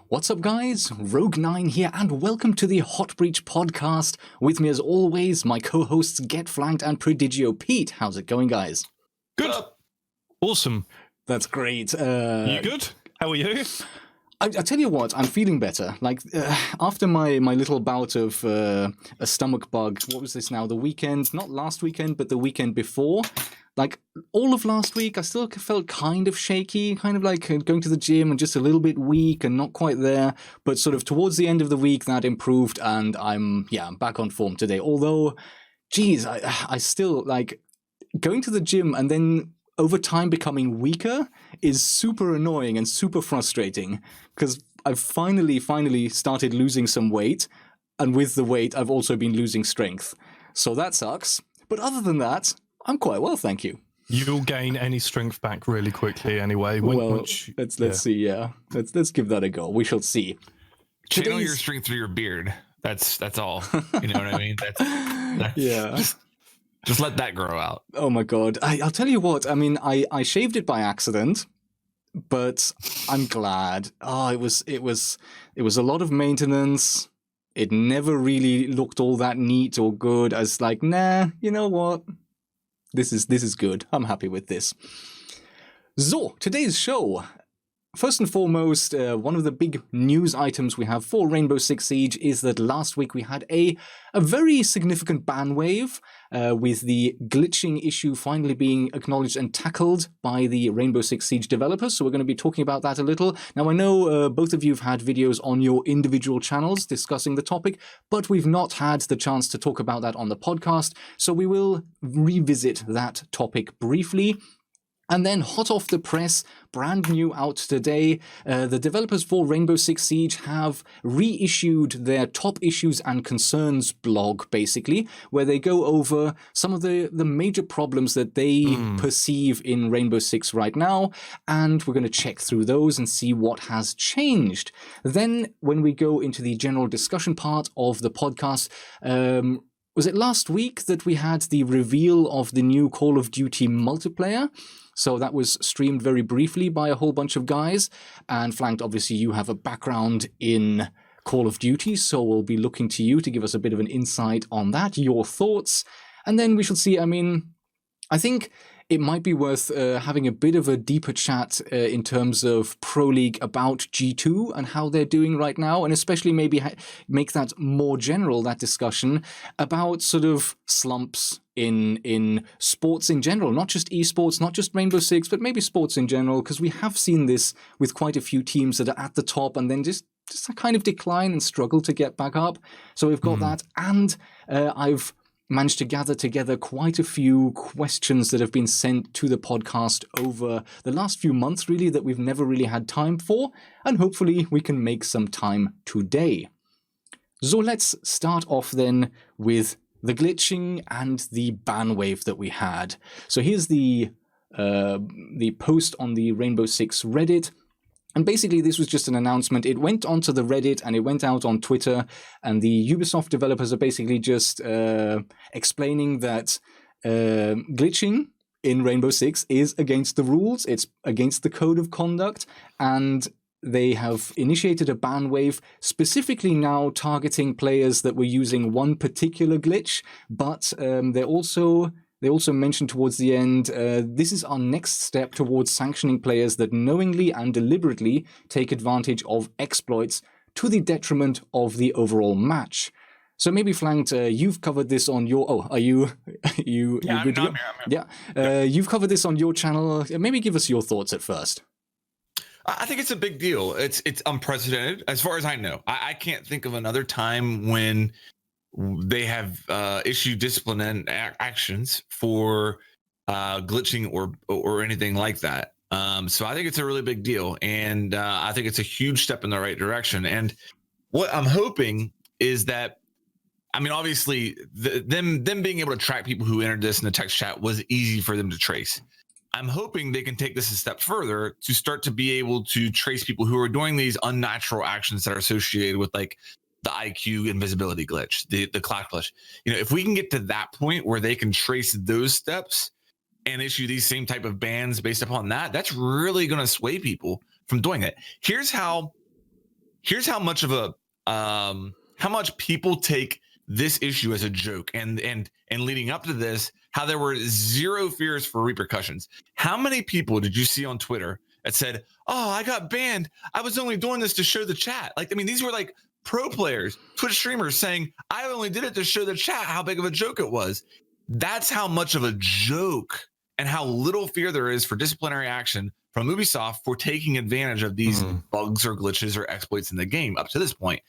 What's up, guys? Rogue9 here, and welcome to the Hot Breach podcast. With me, as always, my co-hosts Get Flanked and Prodigio Pete. How's it going, guys? Good. Awesome. That's great. You good? How are you? I tell you what, I'm feeling better. Like, after my little bout of a stomach bug, what was this now? The weekend, not last weekend, but the weekend before. Like, all of last week, I still felt kind of shaky, kind of like going to the gym and just a little bit weak and not quite there. But sort of towards the end of the week, that improved, and I'm back on form today. Although, geez, I still, like, going to the gym and then over time becoming weaker is super annoying and super frustrating, because I've finally started losing some weight, and with the weight, I've also been losing strength. So that sucks. But other than that, I'm quite well, thank you. You'll gain any strength back really quickly anyway. Let's see. Yeah, let's give that a go. We shall see. Channel your strength through your beard. That's all. You know what I mean? That's yeah. Just let that grow out. Oh my god! I'll tell you what. I mean, I shaved it by accident, but I'm glad. Oh, it was a lot of maintenance. It never really looked all that neat or good. I was like, nah, you know what? This is good. I'm happy with this. So, today's show. First and foremost, one of the big news items we have for Rainbow Six Siege is that last week we had a very significant ban wave, with the glitching issue finally being acknowledged and tackled by the Rainbow Six Siege developers, so we're going to be talking about that a little. Now, I know both of you have had videos on your individual channels discussing the topic, but we've not had the chance to talk about that on the podcast, so we will revisit that topic briefly. And then, hot off the press, brand new out today, the developers for Rainbow Six Siege have reissued their top issues and concerns blog, basically, where they go over some of the major problems that they perceive in Rainbow Six right now, and we're going to check through those and see what has changed. Then, when we go into the general discussion part of the podcast, was it last week that we had the reveal of the new Call of Duty multiplayer? So that was streamed very briefly by a whole bunch of guys. And Flanked, obviously, you have a background in Call of Duty, so we'll be looking to you to give us a bit of an insight on that, your thoughts. And then we shall see, I mean, I think it might be worth having a bit of a deeper chat in terms of Pro League about G2 and how they're doing right now, and especially maybe make that more general, that discussion about sort of slumps in sports in general, not just esports, not just Rainbow Six, but maybe sports in general, because we have seen this with quite a few teams that are at the top and then just kind of decline and struggle to get back up. So we've got that, and I've managed to gather together quite a few questions that have been sent to the podcast over the last few months, really, that we've never really had time for, and hopefully we can make some time today. So let's start off then with the glitching and the ban wave that we had. So here's the post on the Rainbow Six Reddit. And basically, this was just an announcement. It went onto the Reddit and it went out on Twitter. And the Ubisoft developers are basically just explaining that glitching in Rainbow Six is against the rules. It's against the code of conduct. And they have initiated a ban wave, specifically now targeting players that were using one particular glitch. But they also mentioned towards the end, this is our next step towards sanctioning players that knowingly and deliberately take advantage of exploits to the detriment of the overall match. So maybe Flanked, you've covered this on your... Oh, are you good? I'm here. Yeah, you've covered this on your channel. Maybe give us your thoughts at first. I think it's a big deal. It's unprecedented, as far as I know. I can't think of another time when they have issued discipline and actions for glitching or anything like that. So I think it's a really big deal, and I think it's a huge step in the right direction. And what I'm hoping is that, I mean, obviously, them being able to track people who entered this in the text chat was easy for them to trace. I'm hoping they can take this a step further to start to be able to trace people who are doing these unnatural actions that are associated with, like, the IQ invisibility glitch, the clock glitch. You know, if we can get to that point where they can trace those steps and issue these same type of bans based upon that, that's really going to sway people from doing it. Here's how here's how much of a how much people take this issue as a joke, and leading up to this, how there were zero fears for repercussions. How many people did you see on Twitter that said, "Oh, I got banned. I was only doing this to show the chat"? Like, I mean, these were like pro players, Twitch streamers saying, "I only did it to show the chat how big of a joke it was." That's how much of a joke and how little fear there is for disciplinary action from Ubisoft for taking advantage of these bugs or glitches or exploits in the game up to this point.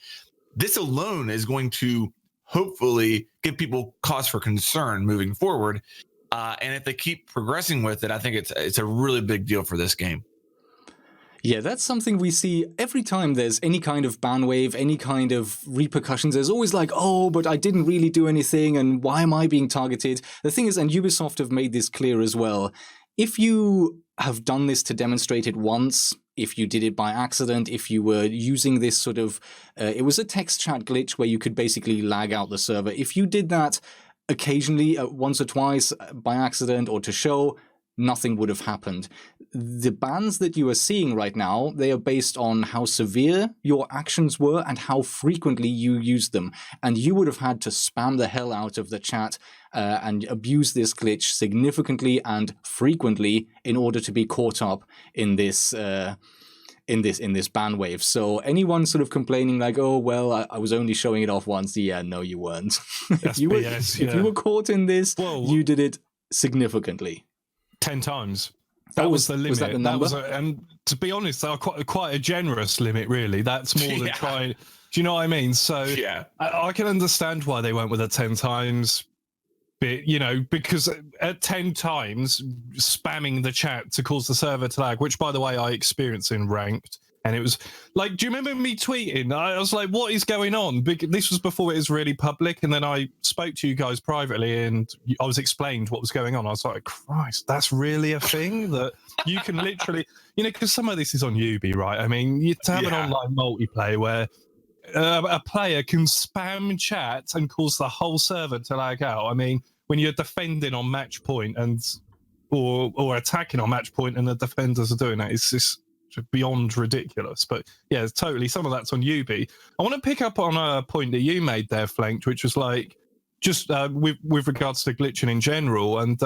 This alone is going to hopefully give people cause for concern moving forward. And if they keep progressing with it, I think it's a really big deal for this game. Yeah, that's something we see every time there's any kind of ban wave, any kind of repercussions. There's always like, oh, but I didn't really do anything, and why am I being targeted? The thing is, and Ubisoft have made this clear as well, if you have done this to demonstrate it once, if you did it by accident, if you were using this sort of, it was a text chat glitch where you could basically lag out the server. If you did that occasionally, once or twice by accident or to show, nothing would have happened. The bans that you are seeing right now, they are based on how severe your actions were and how frequently you used them. And you would have had to spam the hell out of the chat and abuse this glitch significantly and frequently in order to be caught up in this in this ban wave. So anyone sort of complaining like, oh, well, I was only showing it off once. Yeah, no, you weren't. If you were caught in this, you did it significantly. 10 times. That was the limit. Was that the number? And to be honest, they are quite a generous limit, really. That's more than trying. Do you know what I mean? So I can understand why they went with a 10 times bit, you know, because at 10 times spamming the chat to cause the server to lag, which, by the way, I experienced in ranked. And it was like, do you remember me tweeting? I was like, what is going on? This was before it was really public. And then I spoke to you guys privately and I was explained what was going on. I was like, Christ, that's really a thing that you can literally, you know, because some of this is on Ubi, right? I mean, you have an online multiplayer where a player can spam chat and cause the whole server to lag out. I mean, when you're defending on match point and or attacking on match point and the defenders are doing that, it's just beyond ridiculous. But yeah, totally, some of that's on Ubi. I want to pick up on a point that you made there, Flanked, which was like just with regards to glitching in general. And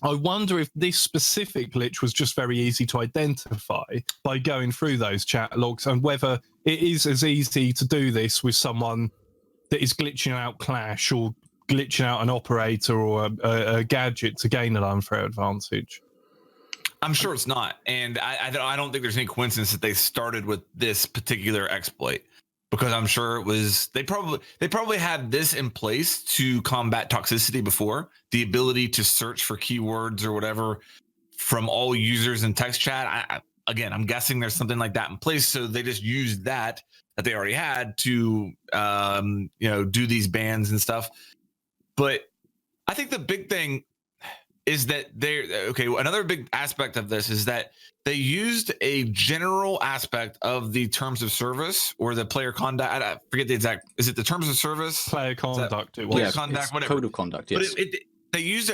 I wonder if this specific glitch was just very easy to identify by going through those chat logs, and whether it is as easy to do this with someone that is glitching out Clash or glitching out an operator or a gadget to gain an unfair advantage. I'm sure it's not, and I don't think there's any coincidence that they started with this particular exploit, because I'm sure it was they probably had this in place to combat toxicity before, the ability to search for keywords or whatever from all users in text chat. I'm guessing there's something like that in place, so they just used that they already had to do these bans and stuff. But I think the big thing is that another big aspect of this is that they used a general aspect of the terms of service or the player conduct. I forget the exact, is it the terms of service? Player conduct. Player conduct, whatever. Code of conduct, yes. But they used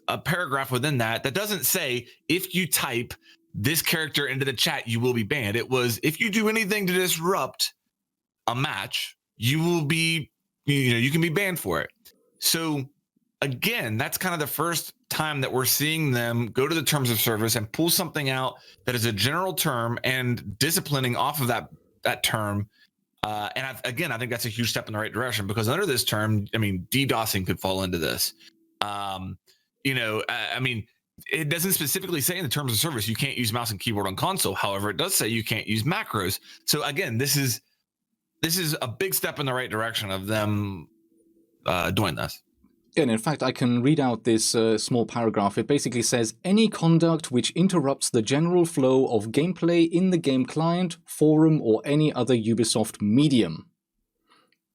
a paragraph within that doesn't say, if you type this character into the chat, you will be banned. It was, if you do anything to disrupt a match, you will be, you can be banned for it. So again, that's kind of the first time that we're seeing them go to the terms of service and pull something out that is a general term and disciplining off of that term. And I think that's a huge step in the right direction, because under this term, I mean, DDoSing could fall into this. I mean, it doesn't specifically say in the terms of service you can't use mouse and keyboard on console. However, it does say you can't use macros. So again, this is a big step in the right direction of them doing this. And in fact, I can read out this small paragraph. It basically says, any conduct which interrupts the general flow of gameplay in the game client, forum, or any other Ubisoft medium.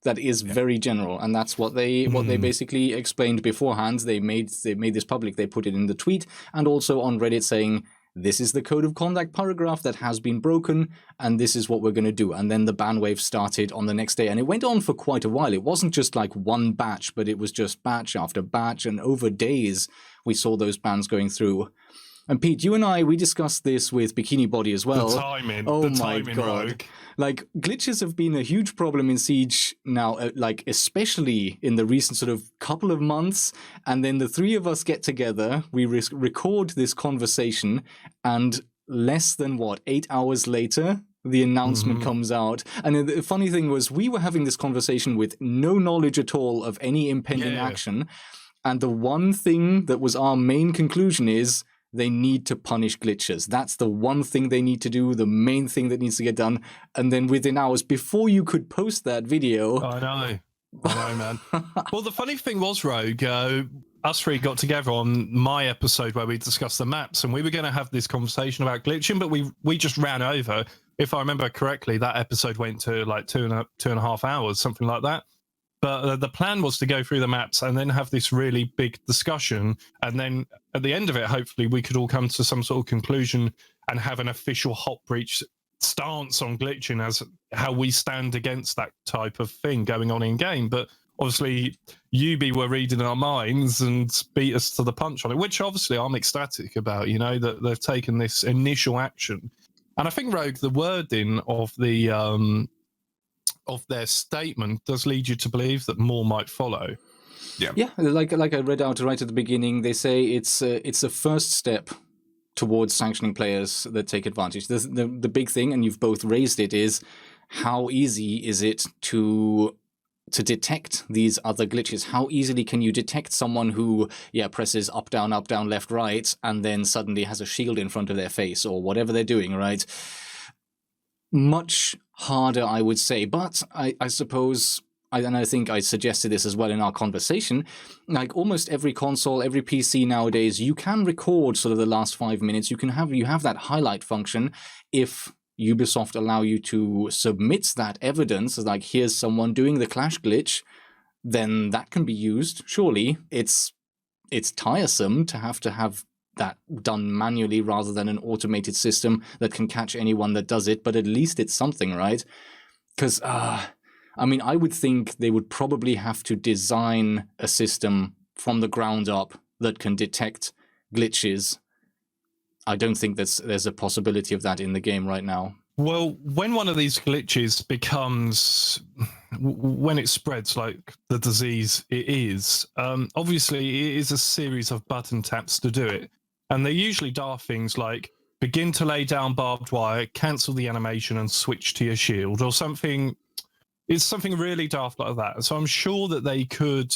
That is very general, and that's what they basically explained beforehand. They made this public. They put it in the tweet and also on Reddit saying, this is the code of conduct paragraph that has been broken, and this is what we're going to do. And then the ban wave started on the next day, and it went on for quite a while. It wasn't just like one batch, but it was just batch after batch, and over days we saw those bans going through. And Pete, you and I, we discussed this with Bikini Body as well. The timing. Oh the my timing, God. Rogue. Like, glitches have been a huge problem in Siege now, like, especially in the recent sort of couple of months. And then the three of us get together, we record this conversation, and less than, 8 hours later, the announcement comes out. And the funny thing was, we were having this conversation with no knowledge at all of any impending action. And the one thing that was our main conclusion is they need to punish glitches. That's the one thing they need to do, the main thing that needs to get done. And then within hours, before you could post that video... I know, man. Well, the funny thing was, Rogue, us three got together on my episode where we discussed the maps, and we were going to have this conversation about glitching, but we just ran over. If I remember correctly, that episode went to like two and a half hours, something like that. But the plan was to go through the maps and then have this really big discussion. And then at the end of it, hopefully we could all come to some sort of conclusion and have an official hot breach stance on glitching as how we stand against that type of thing going on in game. But obviously, UB were reading our minds and beat us to the punch on it, which obviously I'm ecstatic about, that they've taken this initial action. And I think, Rogue, the wording of their statement does lead you to believe that more might follow. Yeah, like I read out right at the beginning, they say it's a first step towards sanctioning players that take advantage. The big thing, and you've both raised it, is how easy is it to detect these other glitches? How easily can you detect someone who, presses up, down, left, right, and then suddenly has a shield in front of their face or whatever they're doing, right? Much harder, I would say. But I suppose, and I think I suggested this as well in our conversation, like almost every console, every PC nowadays, you can record sort of the last 5 minutes. You have that highlight function if Ubisoft allow you to submit that evidence, like here's someone doing the Clash glitch, then that can be used. Surely it's tiresome to have that done manually rather than an automated system that can catch anyone that does it, but at least it's something, right? Because, I would think they would probably have to design a system from the ground up that can detect glitches. I don't think there's a possibility of that in the game right now. Well, when one of these glitches when it spreads like the disease it is, obviously it is a series of button taps to do it. And they usually daft things like begin to lay down barbed wire, cancel the animation and switch to your shield or something. It's something really daft like that. So I'm sure that they could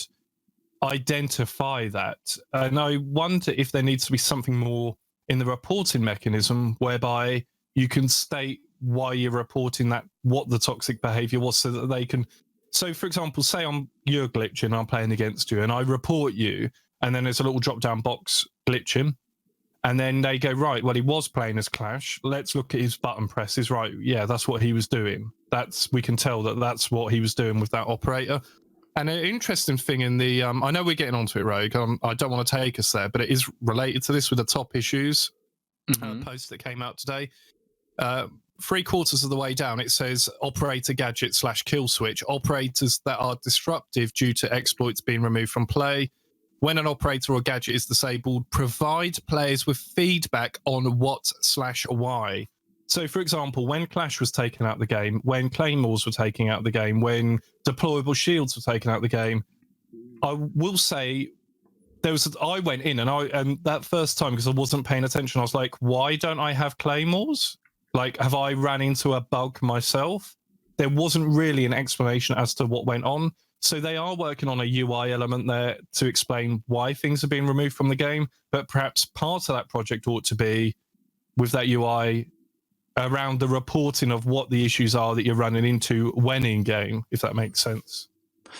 identify that. And I wonder if there needs to be something more in the reporting mechanism whereby you can state why you're reporting that, what the toxic behavior was, so that they can. So, for example, say you're glitching, I'm playing against you, and I report you, and then there's a little drop-down box glitching. And then they go, right, well, he was playing as Clash. Let's look at his button presses. Right, yeah, that's what he was doing. We can tell that's what he was doing with that operator. And an interesting thing in the, I know we're getting onto it, Rogue. I don't want to take us there, but it is related to this with the top issues post that came out today. 3/4 of the way down, it says operator gadget / kill switch. Operators that are disruptive due to exploits being removed from play. When an operator or gadget is disabled, provide players with feedback on what / why. So, for example, when Clash was taken out of the game, when Claymores were taken out of the game, when deployable shields were taken out of the game, I will say I went in and that first time, because I wasn't paying attention, I was like, why don't I have Claymores? Like, have I ran into a bug myself? There wasn't really an explanation as to what went on. So they are working on a UI element there to explain why things are being removed from the game. But perhaps part of that project ought to be with that UI around the reporting of what the issues are that you're running into when in game, if that makes sense.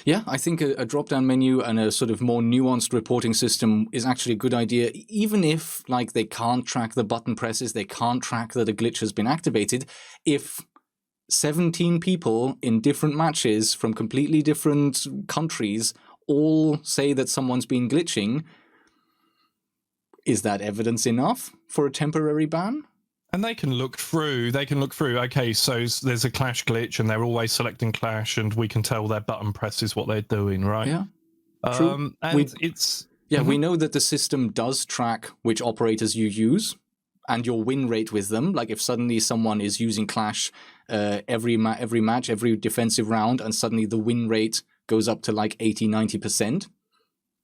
Yeah, I think a drop-down menu and a sort of more nuanced reporting system is actually a good idea, even if, like, they can't track the button presses, they can't track that a glitch has been activated. If 17 people in different matches from completely different countries all say that someone's been glitching, is that evidence enough for a temporary ban? And they can look through, okay, so there's a Clash glitch and they're always selecting Clash and we can tell their button press is what they're doing, right? Yeah, true. And Yeah, we know that the system does track which operators you use and your win rate with them. Like if suddenly someone is using Clash every match, every defensive round, and suddenly the win rate goes up to like 80-90%,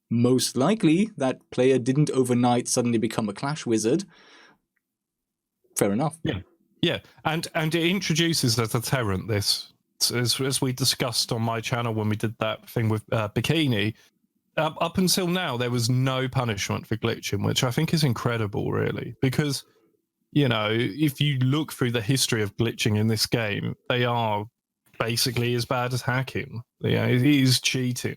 most likely that player didn't overnight suddenly become a Clash wizard. Fair enough. Yeah, and it introduces as a deterrent this, as we discussed on my channel when we did that thing with Bikini. Up until now, there was no punishment for glitching, which I think is incredible, really, because, you know, if you look through the history of glitching in this game, they are basically as bad as hacking. Yeah, it is cheating,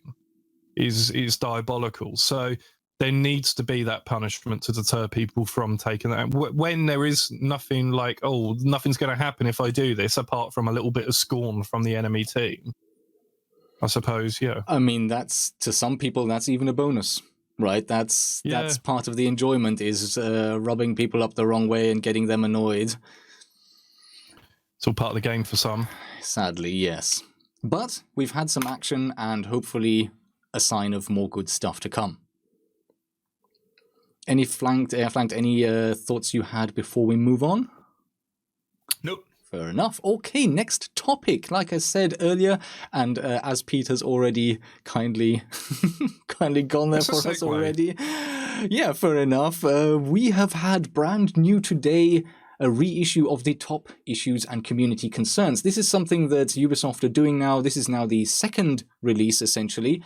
is diabolical. So there needs to be that punishment to deter people from taking that. When there is nothing like, oh, nothing's going to happen if I do this, apart from a little bit of scorn from the enemy team, I suppose, yeah. I mean, that's, to some people, that's even a bonus, right? That's part of the enjoyment, is rubbing people up the wrong way and getting them annoyed. It's all part of the game for some. Sadly, yes. But we've had some action and hopefully a sign of more good stuff to come. Any any thoughts you had before we move on? Nope. Fair enough. Okay, next topic. Like I said earlier, and as Peter's already kindly gone there for us already. Yeah, fair enough. We have had brand new today a reissue of the top issues and community concerns. This is something that Ubisoft are doing now. This is now the second release, essentially.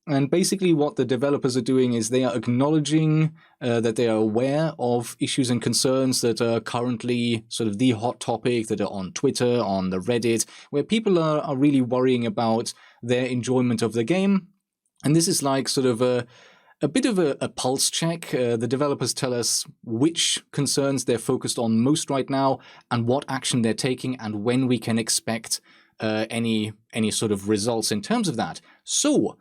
And basically what the developers are doing is they are acknowledging that they are aware of issues and concerns that are currently sort of the hot topic, that are on Twitter, on the Reddit, where people are really worrying about their enjoyment of the game. And this is like sort of a bit of a pulse check. The developers tell us which concerns they're focused on most right now and what action they're taking and when we can expect any sort of results in terms of that. So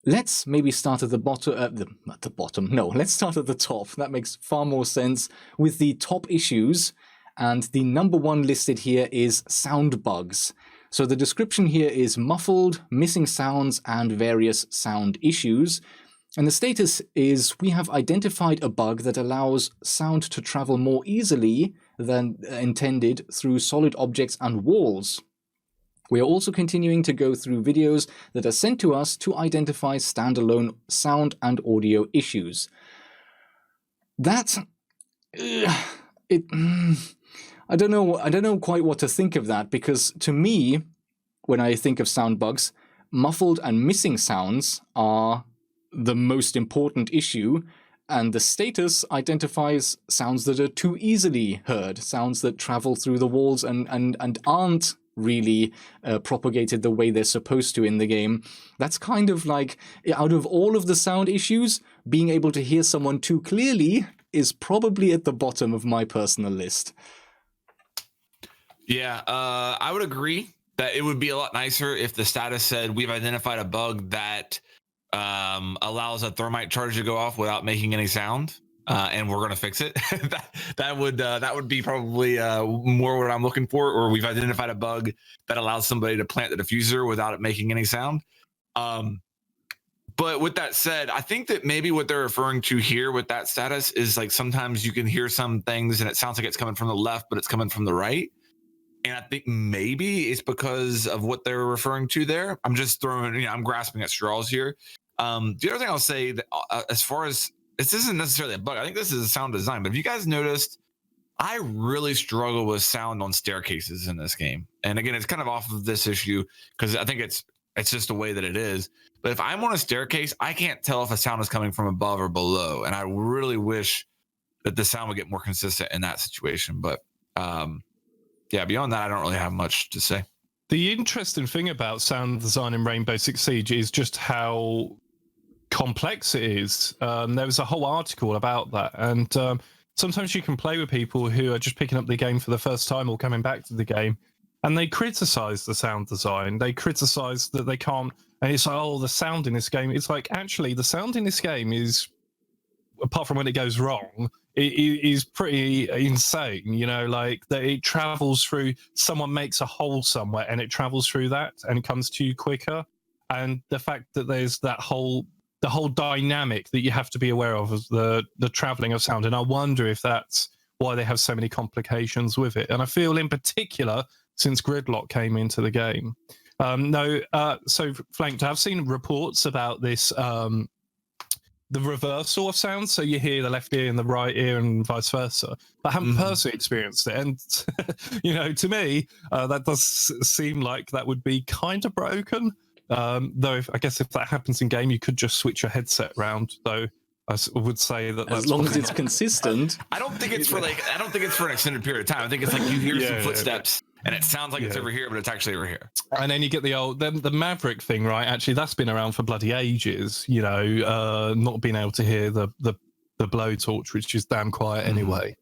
let's maybe start at the bottom. Not the bottom. No, let's start at the top. That makes far more sense with the top issues. And the number one listed here is sound bugs. So the description here is muffled, missing sounds, and various sound issues. And the status is we have identified a bug that allows sound to travel more easily than intended through solid objects and walls. We are also continuing to go through videos that are sent to us to identify standalone sound and audio issues. That I don't know quite what to think of that, because to me, when I think of sound bugs, muffled and missing sounds are the most important issue, and the status identifies sounds that are too easily heard, sounds that travel through the walls and aren't really propagated the way they're supposed to in the game. That's kind of like, out of all of the sound issues, being able to hear someone too clearly is probably at the bottom of my personal list. Yeah, I would agree that it would be a lot nicer if the status said we've identified a bug that allows a thermite charge to go off without making any sound. And we're going to fix it. that would be probably more what I'm looking for. Or we've identified a bug that allows somebody to plant the diffuser without it making any sound. But with that said, I think that maybe what they're referring to here with that status is like sometimes you can hear some things and it sounds like it's coming from the left, but it's coming from the right. And I think maybe it's because of what they're referring to there. I'm just throwing, I'm grasping at straws here. The other thing I'll say that as far as this isn't necessarily a bug, I think this is a sound design, but if you guys noticed, I really struggle with sound on staircases in this game. And again, it's kind of off of this issue because I think it's just the way that it is. But if I'm on a staircase, I can't tell if a sound is coming from above or below. And I really wish that the sound would get more consistent in that situation. But yeah, beyond that, I don't really have much to say. The interesting thing about sound design in Rainbow Six Siege is just how complex it is. There was a whole article about that, and sometimes you can play with people who are just picking up the game for the first time or coming back to the game, and they criticize the sound design. They criticize that they can't, and it's like, oh, the sound in this game. It's like, actually, the sound in this game is, apart from when it goes wrong, it is pretty insane. Like that it travels through, someone makes a hole somewhere and it travels through that and it comes to you quicker. And the fact that there's that whole the whole dynamic that you have to be aware of the traveling of sound. And I wonder if that's why they have so many complications with it. And I feel in particular, since gridlock came into the game. So Flanked, I've seen reports about this, the reversal of sound. So you hear the left ear and the right ear and vice versa. But I haven't personally experienced it. And, to me, that does seem like that would be kind of broken. Though I guess if that happens in game, you could just switch your headset round. Though I would say that as long as it's consistent. I don't think it's for an extended period of time. I think it's like you hear some footsteps and it sounds like it's over here, but it's actually over here. And then you get the Maverick thing, right? Actually, that's been around for bloody ages. Not being able to hear the blowtorch, which is damn quiet anyway.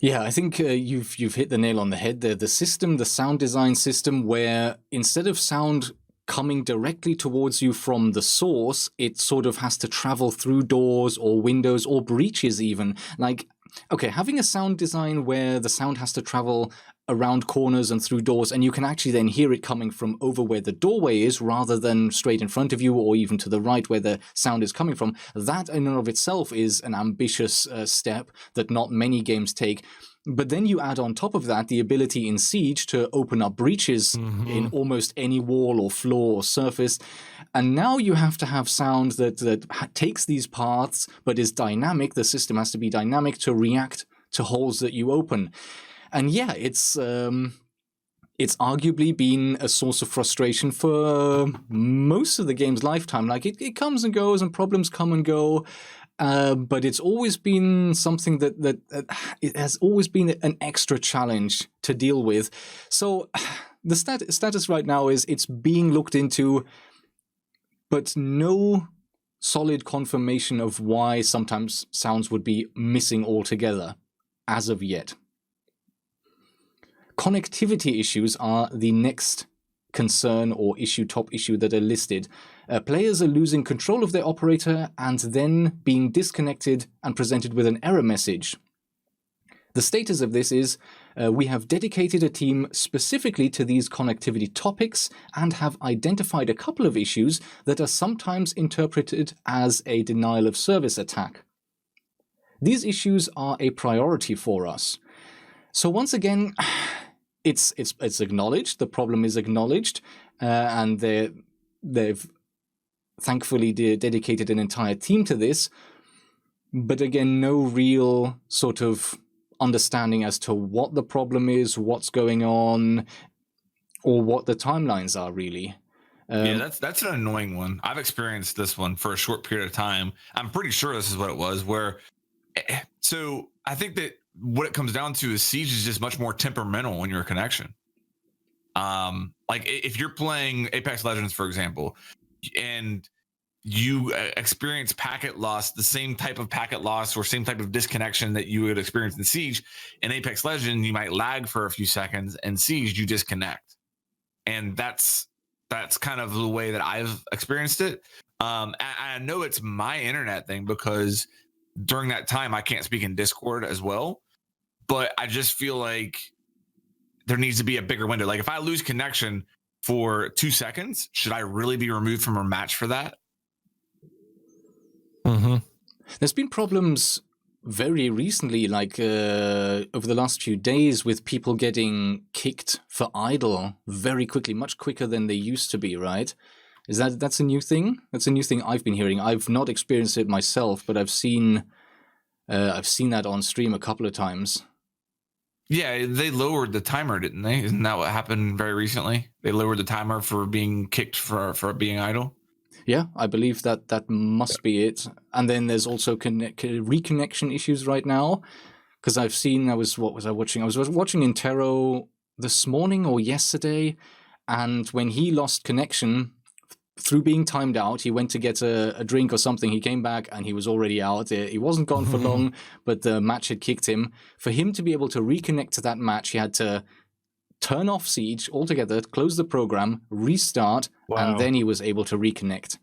Yeah, I think you've hit the nail on the head there. The sound design system, where instead of sound coming directly towards you from the source, it sort of has to travel through doors or windows or breaches even. Like, okay, having a sound design where the sound has to travel around corners and through doors, and you can actually then hear it coming from over where the doorway is rather than straight in front of you or even to the right where the sound is coming from. That in and of itself is an ambitious step that not many games take. But then you add on top of that the ability in Siege to open up breaches in almost any wall or floor or surface. And now you have to have sound that takes these paths but is dynamic. The system has to be dynamic to react to holes that you open. And yeah, it's arguably been a source of frustration for most of the game's lifetime. Like it comes and goes and problems come and go. But it's always been something that it has always been an extra challenge to deal with. So the status right now is it's being looked into, but no solid confirmation of why sometimes sounds would be missing altogether as of yet. Connectivity issues are the next concern or top issue that are listed. Players are losing control of their operator and then being disconnected and presented with an error message. The status of this is, we have dedicated a team specifically to these connectivity topics and have identified a couple of issues that are sometimes interpreted as a denial of service attack. These issues are a priority for us. So once again, it's acknowledged, the problem is acknowledged, and they've thankfully dedicated an entire team to this, but again, no real sort of understanding as to what the problem is, what's going on, or what the timelines are really. That's an annoying one. I've experienced this one for a short period of time. I'm pretty sure this is what it was, so I think that what it comes down to is Siege is just much more temperamental in your connection. Like if you're playing Apex Legends, for example, and you experience packet loss, the same type of packet loss or same type of disconnection that you would experience in Siege, in Apex Legends, you might lag for a few seconds, and Siege, you disconnect. And that's kind of the way that I've experienced it. I know it's my internet thing because during that time, I can't speak in Discord as well. But I just feel like there needs to be a bigger window. Like if I lose connection for 2 seconds, should I really be removed from a match for that? There's been problems very recently, like over the last few days, with people getting kicked for idle very quickly, much quicker than they used to be, right? That's a new thing? That's a new thing I've been hearing. I've not experienced it myself, but I've seen that on stream a couple of times. Yeah, they lowered the timer, didn't they? Isn't that what happened very recently? They lowered the timer for being kicked for being idle. Yeah, I believe that must be it. And then there's also reconnection issues right now, because I've seen. What was I watching? I was watching Intero this morning or yesterday, and when he lost connection through being timed out, he went to get a drink or something. He came back and he was already out. He wasn't gone for long, but the match had kicked him. For him to be able to reconnect to that match, he had to turn off Siege altogether, close the program, restart, and then he was able to reconnect.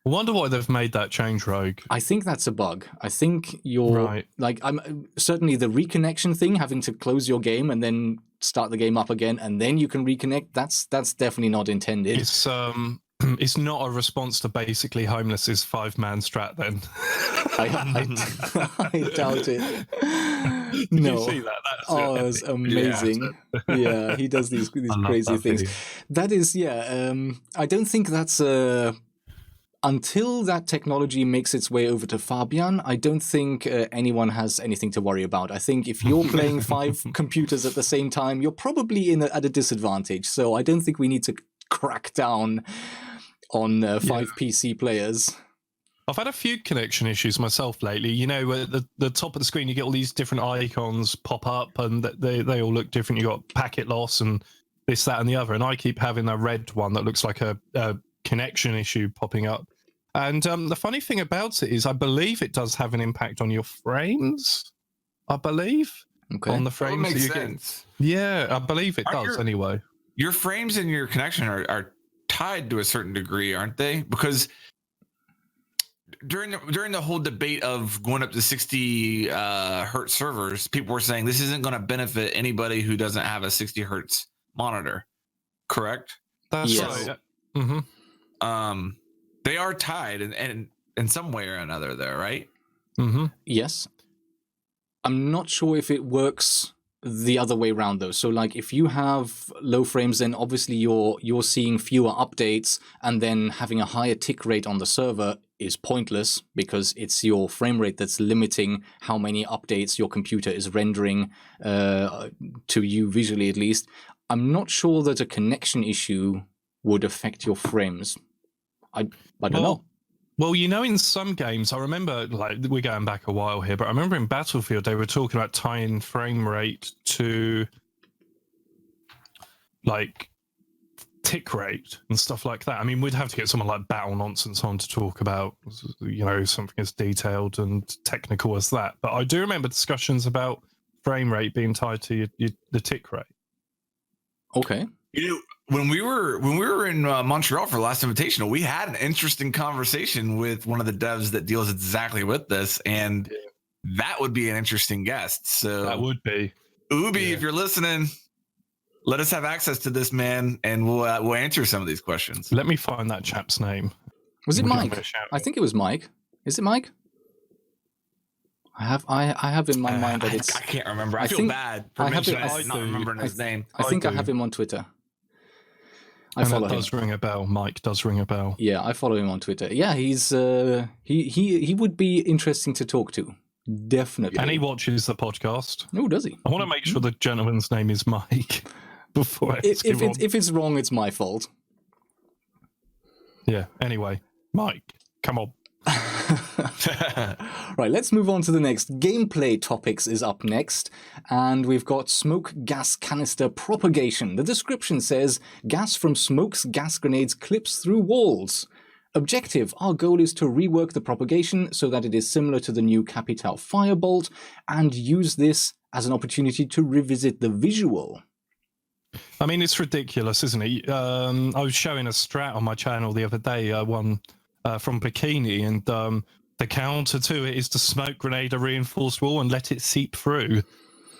I wonder why they've made that change, Rogue. I think that's a bug. I think you're right. Like, I'm certainly the reconnection thing, having to close your game and then start the game up again, and then you can reconnect. That's definitely not intended. it's not a response to basically Homeless is 5-man strat then. I doubt it. Did No. you see that? That's it's amazing. Yeah, he does these crazy things. Video. That is, I don't think that's until that technology makes its way over to Fabian, I don't think anyone has anything to worry about. I think if you're playing 5 computers at the same time, you're probably at a disadvantage. So I don't think we need to crack down on 5 PC players. I've had a few connection issues myself lately. You know, at the top of the screen, you get all these different icons pop up, and they all look different. You got packet loss and this, that, and the other. And I keep having a red one that looks like a connection issue popping up. And the funny thing about it is, I believe it does have an impact on your frames. I believe on the frames that you get. Yeah, I believe it does. Anyway, your frames and your connection are tied to a certain degree, aren't they? Because during the whole debate of going up to 60 hertz servers, people were saying this isn't going to benefit anybody who doesn't have a 60 hertz monitor. Correct? That's right. Mm-hmm. They are tied in some way or another there, right? Mm-hmm. Yes. I'm not sure if it works the other way around though. So like if you have low frames, then obviously you're seeing fewer updates, and then having a higher tick rate on the server is pointless because it's your frame rate that's limiting how many updates your computer is rendering to you visually, at least. I'm not sure that a connection issue would affect your frames. I don't know. Well, you know, in some games, I remember, like, we're going back a while here, but I remember in Battlefield, they were talking about tying frame rate to, like, tick rate and stuff like that. I mean, we'd have to get someone like Battle Nonsense on to talk about, you know, something as detailed and technical as that. But I do remember discussions about frame rate being tied to the tick rate. Okay. You know, when we were in Montreal for the last Invitational, we had an interesting conversation with one of the devs that deals exactly with this, and that would be an interesting guest. So that would be Ubi, if you're listening, let us have access to this man, and we'll answer some of these questions. Let me find that chap's name. Was it Mike? I think it was Mike. Is it Mike? I have in my mind that it's. I can't remember. I feel bad for not remembering his name. I think I have him on Twitter. I follow him. Does ring a bell. Mike does ring a bell. Yeah, I follow him on Twitter. Yeah, he's he would be interesting to talk to. Definitely. And he watches the podcast. Oh, does he? I want to make sure the gentleman's name is Mike before if it's wrong, it's my fault. Yeah. Anyway, Mike, come on. Right, let's move on to the next. Gameplay topics is up next, and we've got smoke gas canister propagation. The description says, gas from smokes gas grenades clips through walls. Objective, our goal is to rework the propagation so that it is similar to the new Capital Firebolt, and use this as an opportunity to revisit the visual. I mean, it's ridiculous, isn't it? I was showing a strat on my channel the other day, one from Bikini, and the counter to it is to smoke grenade a reinforced wall and let it seep through.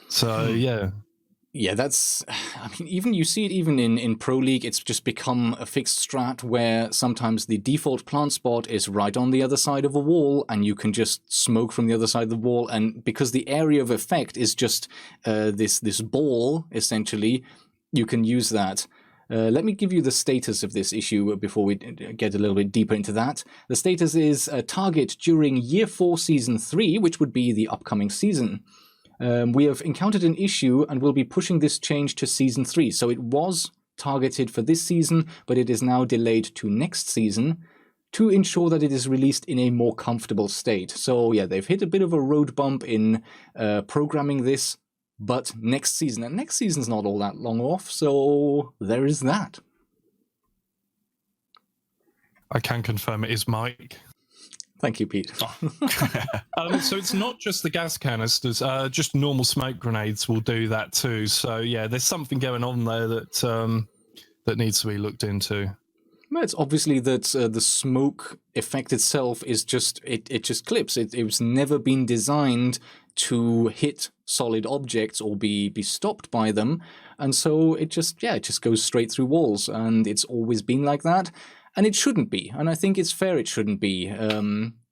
So yeah, that's, I mean, even you see it even in Pro League, it's just become a fixed strat where sometimes the default plant spot is right on the other side of a wall, and you can just smoke from the other side of the wall. And because the area of effect is just this ball, essentially, you can use that. Let me give you the status of this issue before we get a little bit deeper into that. The status is a target during Year 4 Season 3, which would be the upcoming season. We have encountered an issue and will be pushing this change to Season 3. So it was targeted for this season, but it is now delayed to next season to ensure that it is released in a more comfortable state. So yeah, they've hit a bit of a road bump in programming this, but next season, and next season's not all that long off, so there is that. I can confirm it is Mike. Thank you, Pete. So it's not just the gas canisters, just normal smoke grenades will do that too. So yeah, there's something going on there that that needs to be looked into. Well, it's obviously that the smoke effect itself is just, it just clips. It was never been designed to hit solid objects or be stopped by them. And so it just goes straight through walls, and it's always been like that. And it shouldn't be. And I think it's fair it shouldn't be.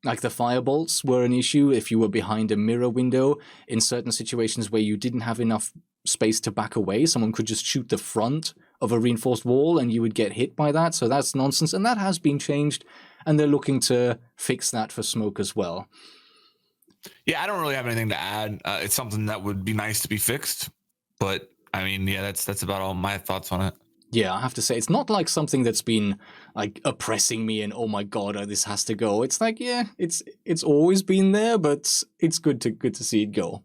Like the firebolts were an issue if you were behind a mirror window in certain situations where you didn't have enough space to back away. Someone could just shoot the front of a reinforced wall and you would get hit by that. So that's nonsense. And that has been changed. And they're looking to fix that for smoke as well. Yeah, I don't really have anything to add. It's something that would be nice to be fixed. But I mean, yeah, that's about all my thoughts on it. Yeah, I have to say, it's not like something that's been like oppressing me and, oh my God, this has to go. It's like, yeah, it's always been there, but it's good to see it go.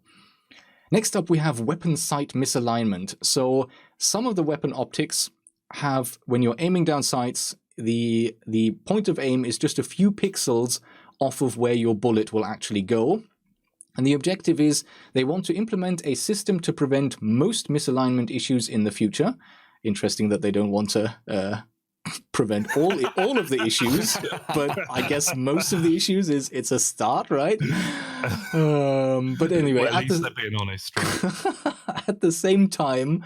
Next up, we have weapon sight misalignment. So some of the weapon optics have, when you're aiming down sights, the point of aim is just a few pixels off of where your bullet will actually go. And the objective is they want to implement a system to prevent most misalignment issues in the future. Interesting that they don't want to prevent all of the issues, but I guess most of the issues it's a start, right? But anyway, well, at least they're being honest. Right? At the same time,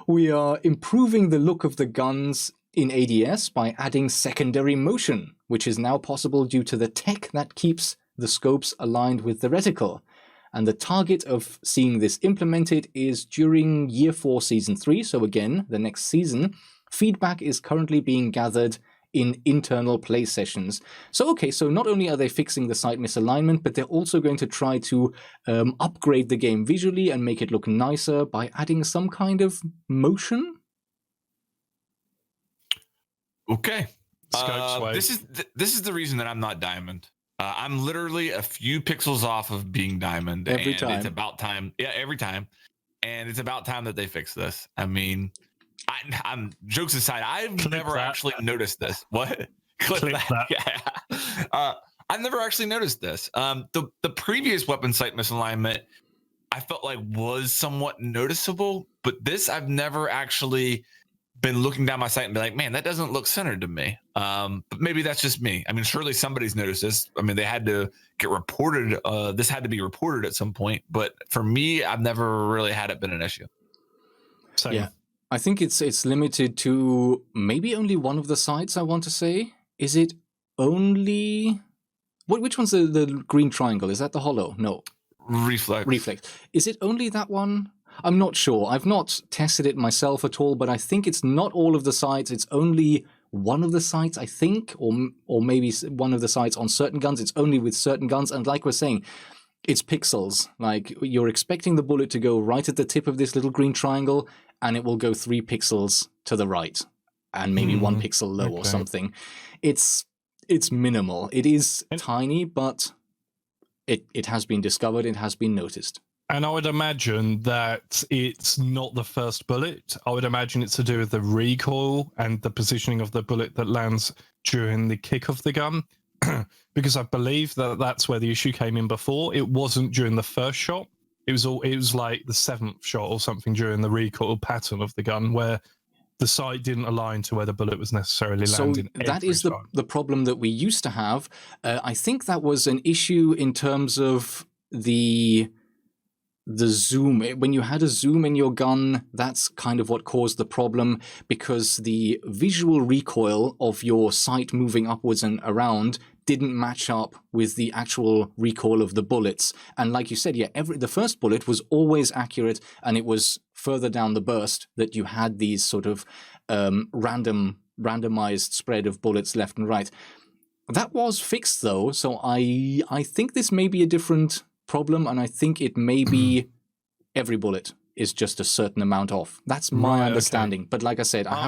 we are improving the look of the guns in ADS by adding secondary motion, which is now possible due to the tech that keeps the scopes aligned with the reticle. And the target of seeing this implemented is during Year 4, Season 3, so again, the next season. Feedback is currently being gathered in internal play sessions. So, okay, so not only are they fixing the sight misalignment, but they're also going to try to upgrade the game visually and make it look nicer by adding some kind of motion. Okay. Scope this is the reason that I'm not Diamond. I'm literally a few pixels off of being Diamond. Every time. It's about time. Yeah, every time. And it's about time that they fix this. I mean, I'm jokes aside, I've never actually noticed this. What? Clip that. Yeah. I've never actually noticed this. The previous weapon sight misalignment, I felt like was somewhat noticeable, but this I've never actually been looking down my sight and be like, man, that doesn't look centered to me. But maybe that's just me. I mean, surely somebody's noticed this. I mean, they had to get reported. This had to be reported at some point. But for me, I've never really had it been an issue. Same. Yeah, I think it's limited to maybe only one of the sites, I want to say. Is it only... Which one's the green triangle? Is that the hollow? No. Reflect. Is it only that one? I'm not sure. I've not tested it myself at all, but I think it's not all of the sites. It's only one of the sites, I think, or maybe one of the sites on certain guns. It's only with certain guns. And like we're saying, it's pixels. Like you're expecting the bullet to go right at the tip of this little green triangle, and it will go 3 pixels to the right and maybe 1 pixel low or something. It's minimal. It is tiny, but it has been discovered. It has been noticed. And I would imagine that it's not the first bullet. I would imagine it's to do with the recoil and the positioning of the bullet that lands during the kick of the gun. Because I believe that that's where the issue came in before. It wasn't during the first shot. It was like the 7th shot or something during the recoil pattern of the gun where the sight didn't align to where the bullet was necessarily landing. So that is the problem that we used to have. I think that was an issue in terms of the zoom. When you had a zoom in your gun, that's kind of what caused the problem, because the visual recoil of your sight moving upwards and around didn't match up with the actual recoil of the bullets. And like you said, yeah, the first bullet was always accurate, and it was further down the burst that you had these sort of randomized spread of bullets left and right. That was fixed though, so I think this may be a different problem, and I think it may be every bullet is just a certain amount off. That's my understanding. Okay. But like I said, I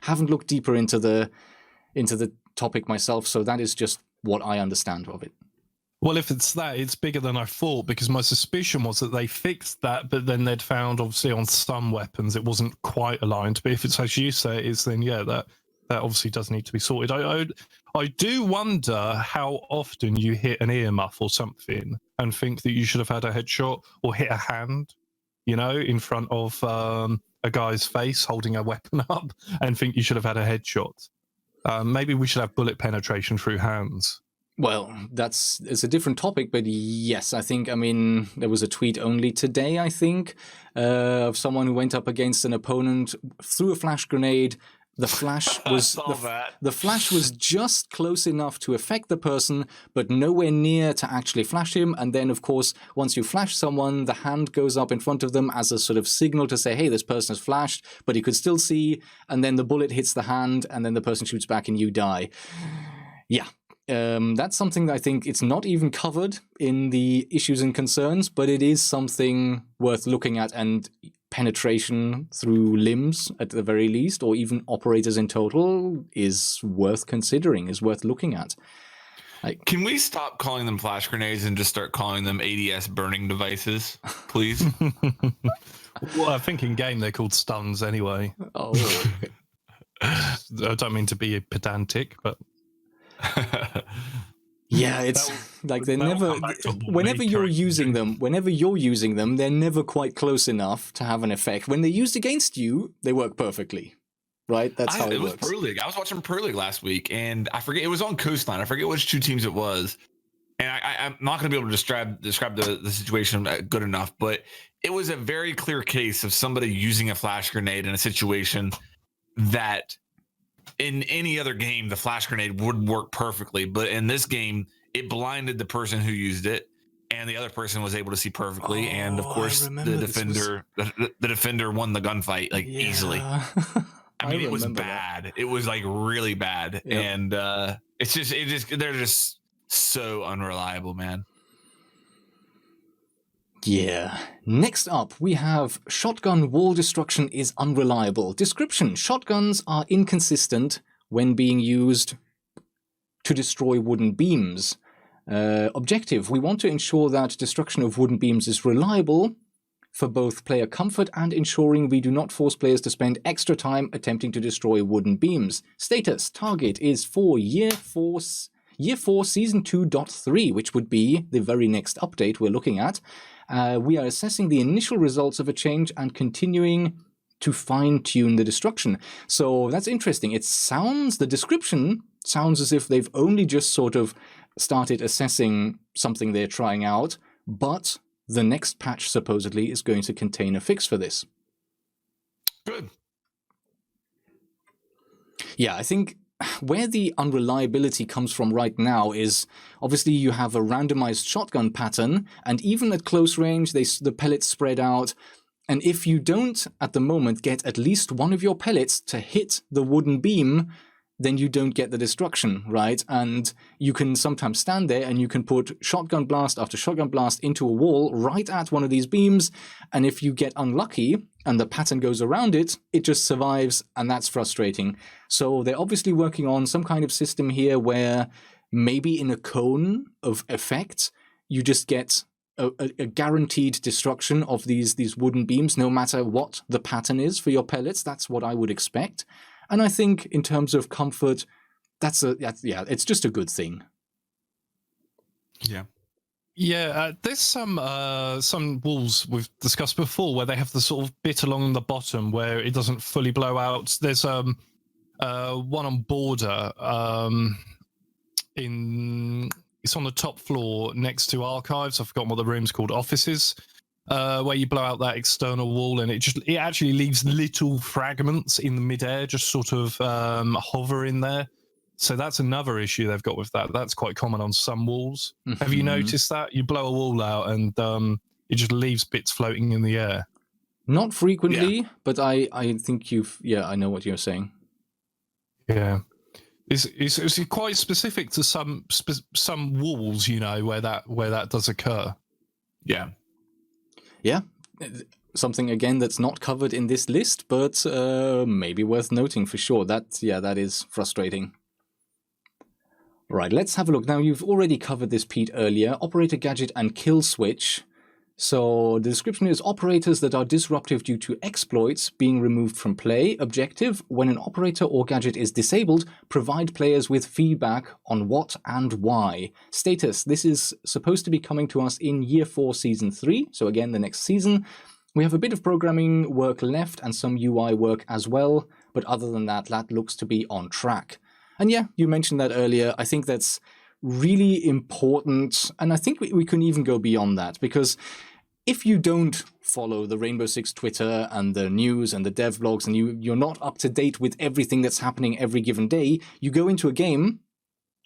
haven't looked deeper into the topic myself, so that is just what I understand of it. Well, if it's that, it's bigger than I thought, because my suspicion was that they fixed that, but then they'd found, obviously, on some weapons it wasn't quite aligned. But if it's as you say it is, then yeah, that obviously does need to be sorted. I do wonder how often you hit an earmuff or something and think that you should have had a headshot, or hit a hand, in front of a guy's face holding a weapon up, and think you should have had a headshot. Maybe we should have bullet penetration through hands. Well, it's a different topic, but yes, there was a tweet only today, I think, of someone who went up against an opponent, threw a flash grenade, The flash was the flash was just close enough to affect the person, but nowhere near to actually flash him. And then, of course, once you flash someone, the hand goes up in front of them as a sort of signal to say, hey, this person has flashed, but you could still see. And then the bullet hits the hand, and then the person shoots back and you die. Yeah. That's something that I think it's not even covered in the issues and concerns, but it is something worth looking at, and penetration through limbs at the very least, or even operators in total, is worth considering, is worth looking at. Can we stop calling them flash grenades and just start calling them ADS burning devices, please? Well, I think in game they're called stuns anyway. Oh, I don't mean to be pedantic, but yeah, it's like they're never. Whenever you're using them, they're never quite close enough to have an effect. When they're used against you, they work perfectly. Right? That's how it works. Pro League. I was watching Pro League last week, and I forget, it was on Coastline. I forget which two teams it was. And I'm not going to be able to describe the situation good enough, but it was a very clear case of somebody using a flash grenade in a situation that in any other game, the flash grenade would work perfectly. But in this game, it blinded the person who used it, and the other person was able to see perfectly. And of course, the defender won the gunfight easily. I mean, it was bad. It was like really bad. Yep. And they're just so unreliable, man. Yeah. Next up, we have shotgun wall destruction is unreliable. Description: shotguns are inconsistent when being used to destroy wooden beams. Objective: we want to ensure that destruction of wooden beams is reliable for both player comfort and ensuring we do not force players to spend extra time attempting to destroy wooden beams. Status: target is for Year 4 Season 2.3, which would be the very next update we're looking at. We are assessing the initial results of a change and continuing to fine-tune the destruction. So that's interesting. The description sounds as if they've only just sort of started assessing something they're trying out, but the next patch supposedly is going to contain a fix for this. Good. Yeah, I think where the unreliability comes from right now is obviously you have a randomized shotgun pattern, and even at close range, the pellets spread out. And if you don't, at the moment, get at least one of your pellets to hit the wooden beam, then you don't get the destruction, right? And you can sometimes stand there and you can put shotgun blast after shotgun blast into a wall right at one of these beams. And if you get unlucky and the pattern goes around it, it just survives, and that's frustrating. So they're obviously working on some kind of system here where maybe in a cone of effect, you just get a guaranteed destruction of these wooden beams, no matter what the pattern is for your pellets. That's what I would expect. And I think in terms of comfort, it's just a good thing. Yeah. Yeah, there's some walls we've discussed before where they have the sort of bit along the bottom where it doesn't fully blow out. There's one on Border it's on the top floor next to archives. I've forgotten what the room's called, offices, where you blow out that external wall and it actually leaves little fragments in the midair, just sort of hover in there. So that's another issue they've got with that. That's quite common on some walls. Mm-hmm. Have you noticed that? You blow a wall out and it just leaves bits floating in the air. Not frequently, but I think I know what you're saying. Yeah. It's quite specific to some walls, where that does occur. Yeah. Yeah. Something, again, that's not covered in this list, but maybe worth noting for sure. That is frustrating. Right, let's have a look. Now, you've already covered this, Pete, earlier. Operator gadget and kill switch. So the description is operators that are disruptive due to exploits being removed from play. Objective: when an operator or gadget is disabled, provide players with feedback on what and why. Status: this is supposed to be coming to us in Year 4 Season 3, so again, the next season. We have a bit of programming work left and some UI work as well, but other than that looks to be on track. And yeah, you mentioned that earlier. I think that's really important, and I think we can even go beyond that, because if you don't follow the Rainbow Six Twitter and the news and the dev blogs, and you're not up to date with everything that's happening every given day, you go into a game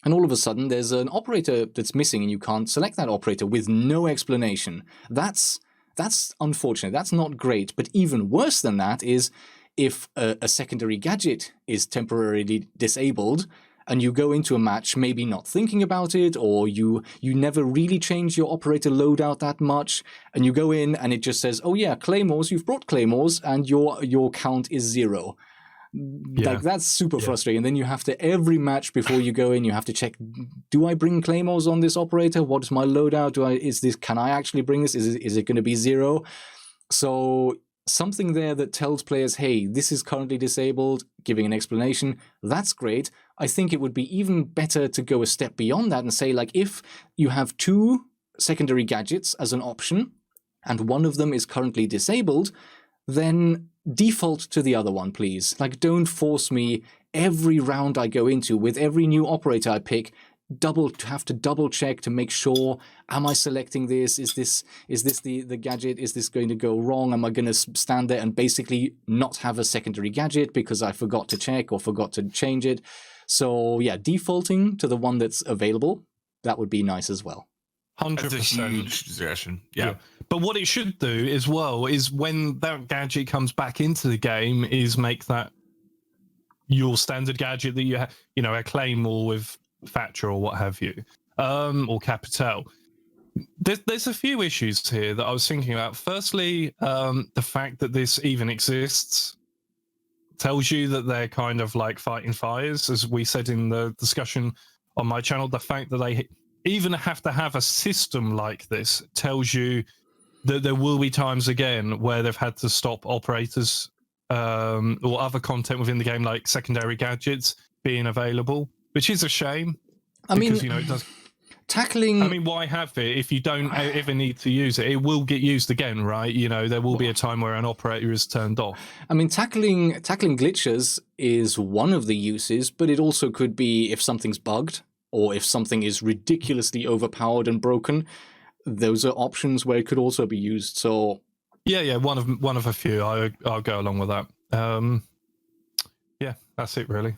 and all of a sudden there's an operator that's missing and you can't select that operator with no explanation. That's unfortunate. That's not great. But even worse than that is if a secondary gadget is temporarily disabled and you go into a match maybe not thinking about it, or you never really change your operator loadout that much, and you go in and it just says, oh yeah, claymores, you've brought claymores, and your count is 0. Yeah. Like, that's super frustrating. And then you have to, every match before you go in, you have to check, do I bring claymores on this operator? What is my loadout? Can I actually bring this? Is it going to be 0? So something there that tells players, hey, this is currently disabled, giving an explanation, that's great. I think it would be even better to go a step beyond that and say, like, if you have 2 secondary gadgets as an option, and one of them is currently disabled, then default to the other one, please. Like, don't force me every round I go into, with every new operator I pick, have to double check to make sure, am I selecting this? Is this the gadget? Is this going to go wrong? Am I going to stand there and basically not have a secondary gadget because I forgot to check or forgot to change it? So yeah, defaulting to the one that's available, that would be nice as well. 100%. That's a huge suggestion. Yeah. But what it should do as well is, when that gadget comes back into the game, is make that your standard gadget that you have, a Claymore with Thatcher or what have you, or Capital. There's a few issues here that I was thinking about. Firstly, the fact that this even exists tells you that they're kind of like fighting fires, as we said in the discussion on my channel. The fact that they even have to have a system like this tells you that there will be times again where they've had to stop operators or other content within the game, like secondary gadgets, being available, which is a shame. Because, it does. Tackling. Why have it if you don't ever need to use it? It will get used again, right? There will be a time where an operator is turned off. Tackling glitches is one of the uses, but it also could be if something's bugged or if something is ridiculously overpowered and broken. Those are options where it could also be used. So yeah, one of a few. I'll go along with that. Yeah, that's it really.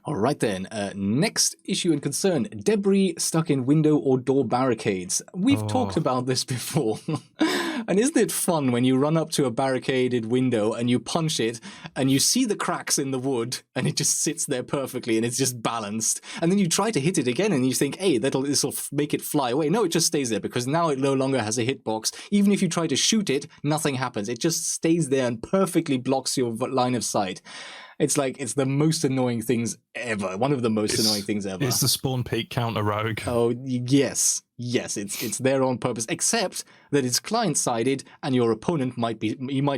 All right then, next issue and concern, debris stuck in window or door barricades. We've talked about this before. And isn't it fun when you run up to a barricaded window and you punch it and you see the cracks in the wood and it just sits there perfectly and it's just balanced. And then you try to hit it again and you think, hey, this'll make it fly away. No, it just stays there because now it no longer has a hitbox. Even if you try to shoot it, nothing happens. It just stays there and perfectly blocks your line of sight. It's the most annoying things ever. One of the most annoying things ever. It's the spawn peak counter rogue. Oh, yes. It's there on purpose, except that it's client-sided and your opponent might